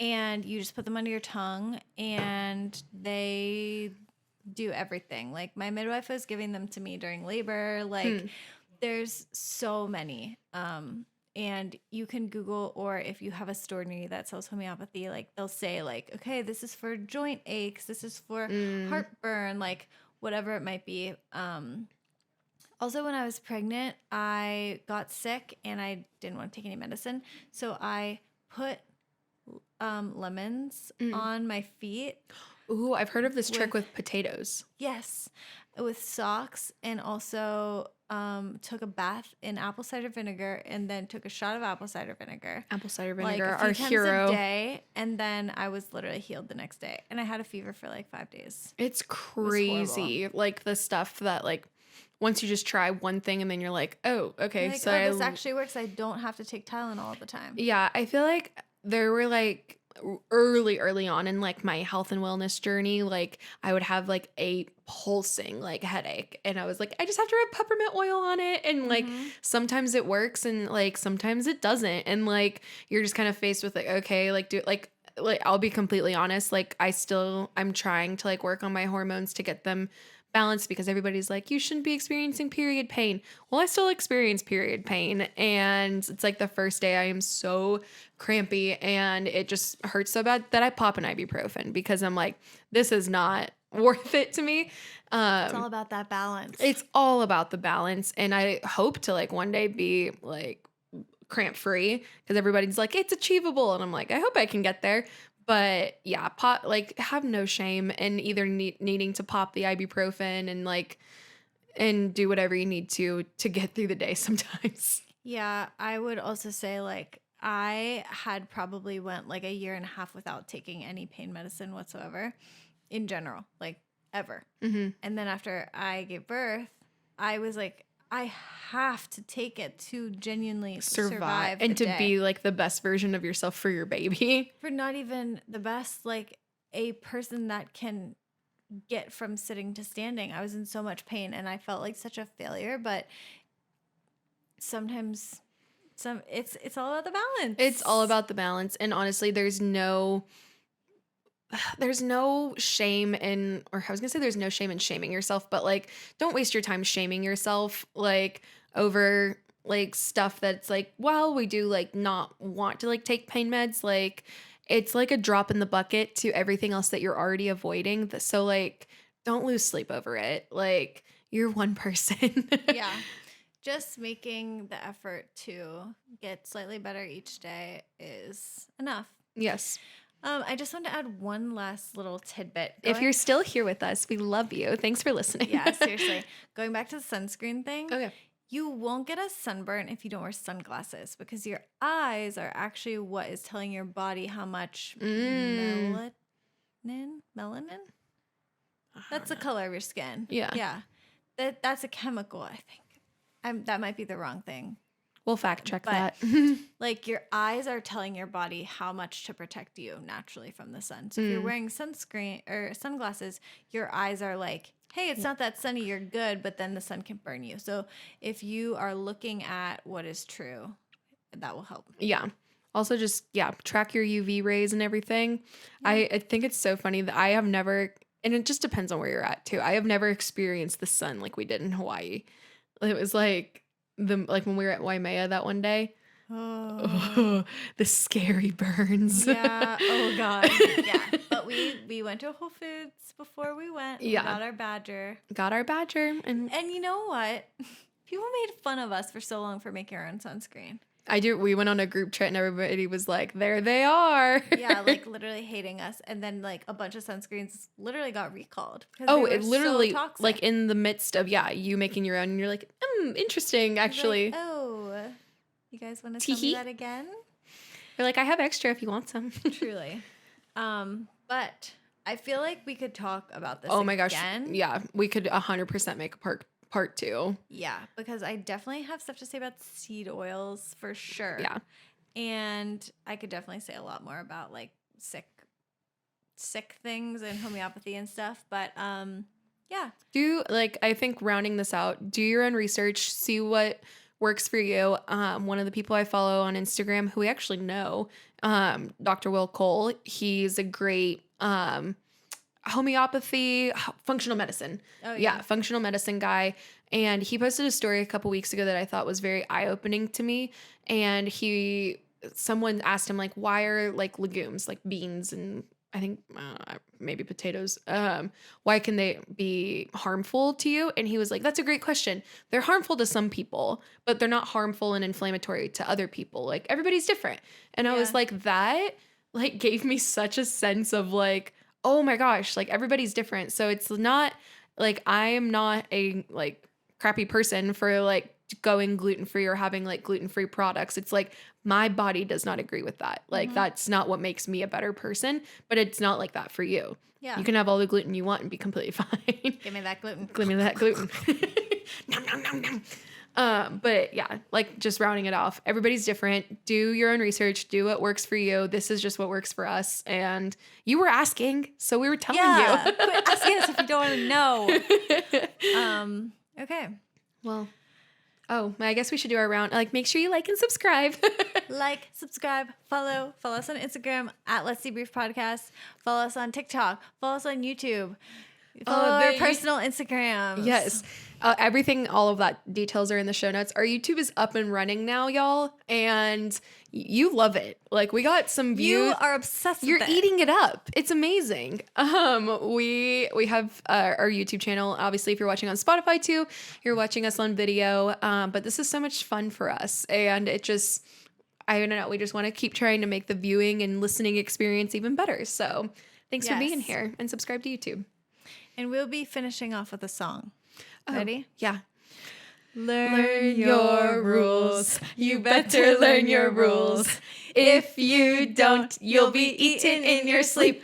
S1: And you just put them under your tongue and they do everything. Like my midwife was giving them to me during labor. Like there's so many. And you can Google, or if you have a store near you that sells homeopathy, like they'll say like, okay, this is for joint aches. This is for heartburn, like whatever it might be. Also, when I was pregnant, I got sick and I didn't want to take any medicine. So I put lemons on my feet.
S2: Ooh, I've heard of this trick with potatoes.
S1: Yes, with socks, and also took a bath in apple cider vinegar, and then took a shot of apple cider vinegar.
S2: Apple cider vinegar,
S1: like
S2: our hero.
S1: A day, and then I was literally healed the next day, and I had a fever for like 5 days.
S2: It's crazy, like the stuff that like once you just try one thing and then you're like, oh, okay,
S1: like,
S2: so
S1: this actually works. I don't have to take Tylenol all the time.
S2: Yeah, I feel like there were like early on in like my health and wellness journey, like I would have like a pulsing like headache, and I was like, I just have to rub peppermint oil on it, and like sometimes it works and like sometimes it doesn't, and like you're just kind of faced with like, okay, like do like I'll be completely honest, like I'm trying to like work on my hormones to get them balanced, because everybody's like, you shouldn't be experiencing period pain. Well, I still experience period pain, and it's like the first day I am so crampy and it just hurts so bad that I pop an ibuprofen because I'm like, this is not worth it to me.
S1: It's all about that balance.
S2: It's all about the balance, and I hope to like one day be like cramp free, because everybody's like, it's achievable, and I'm like, I hope I can get there. But yeah, like have no shame in either needing to pop the ibuprofen and do whatever you need to get through the day sometimes.
S1: Yeah, I would also say like I had probably went like a year and a half without taking any pain medicine whatsoever in general, like ever. And then after I gave birth, I was like, I have to take it to genuinely survive
S2: and to be like the best version of yourself for your baby.
S1: For not even the best, like a person that can get from sitting to standing. I was in so much pain and I felt like such a failure, but sometimes it's all about the balance.
S2: It's all about the balance. And honestly, there's no there's no shame in, or I was gonna say there's no shame in shaming yourself, but like, don't waste your time shaming yourself, like, over like stuff that's like, well, we do like not want to like take pain meds. Like, it's like a drop in the bucket to everything else that you're already avoiding. So, like, don't lose sleep over it. Like, you're one person.
S1: Yeah. Just making the effort to get slightly better each day is enough.
S2: Yes.
S1: I just want to add one last little tidbit.
S2: If you're still here with us, we love you. Thanks for listening.
S1: Yeah, seriously. Going back to the sunscreen thing.
S2: Okay.
S1: You won't get a sunburn if you don't wear sunglasses because your eyes are actually what is telling your body how much melanin? That's the color of your skin.
S2: Yeah.
S1: Yeah. That's a chemical, I think. That might be the wrong thing.
S2: We'll fact check
S1: But,
S2: that.
S1: like, your eyes are telling your body how much to protect you naturally from the sun. So if you're wearing sunscreen or sunglasses, your eyes are like, hey, it's not that sunny, you're good, but then the sun can burn you. So if you are looking at what is true, that will help.
S2: Yeah. Also, just, track your UV rays and everything. Yeah. I think it's so funny that I have never, and it just depends on where you're at too. I have never experienced the sun like we did in Hawaii. It was like when we were at Waimea that one day. Oh, the scary burns.
S1: Yeah. Oh God. Yeah. But we went to Whole Foods before we went. We got our badger.
S2: And
S1: you know what? People made fun of us for so long for making our own sunscreen.
S2: I do. We went on a group trip and everybody was like, there they are.
S1: Yeah, like literally hating us. And then like a bunch of sunscreens literally got recalled.
S2: Oh, it literally so like in the midst of, you making your own and you're like, interesting, actually.
S1: Like, oh, you guys want to tell me that again?
S2: You're like, I have extra if you want some.
S1: Truly. But I feel like we could talk about this
S2: my gosh. Yeah, we could 100% make a part 2.
S1: Yeah, because I definitely have stuff to say about seed oils for sure.
S2: Yeah.
S1: And I could definitely say a lot more about like sick things and homeopathy and stuff. But yeah.
S2: I think rounding this out, do your own research, see what works for you. One of the people I follow on Instagram who we actually know, Dr. Will Cole, he's a great homeopathy, functional medicine. Oh, yeah. Functional medicine guy. And he posted a story a couple weeks ago that I thought was very eye-opening to me. And someone asked him, like, why are like legumes, like beans and I think maybe potatoes, why can they be harmful to you? And he was like, that's a great question. They're harmful to some people, but they're not harmful and inflammatory to other people. Like, everybody's different. And I was like, that like gave me such a sense of like, oh my gosh, like everybody's different. So it's not like I am not a like crappy person for like going gluten-free or having like gluten-free products. It's like my body does not agree with that. Like that's not what makes me a better person, but it's not like that for you. Yeah. You can have all the gluten you want and be completely fine.
S1: Give me that gluten.
S2: Give me that gluten. Nom, nom, nom, nom. But yeah, like just rounding it off, everybody's different. Do your own research, do what works for you. This is just what works for us. And you were asking, so we were telling you.
S1: Quit asking us if you don't want to know. Okay.
S2: Well, I guess we should do our round. Like, make sure you like and subscribe.
S1: Like, subscribe, follow us on Instagram at Let's Debrief Podcast. Follow us on TikTok. Follow us on YouTube. Follow our personal Instagrams.
S2: Yes. Everything, all of that details are in the show notes. Our YouTube is up and running now, y'all. And you love it. Like, we got some views.
S1: You are obsessed with it.
S2: You're eating it up. It's amazing. We have our YouTube channel. Obviously, if you're watching on Spotify too, you're watching us on video. But this is so much fun for us. And it just, I don't know, we just want to keep trying to make the viewing and listening experience even better. So thanks for being here and subscribe to YouTube.
S1: And we'll be finishing off with a song. Ready?
S2: Yeah.
S1: Learn your rules. You better learn your rules. If you don't, you'll be eaten in your sleep.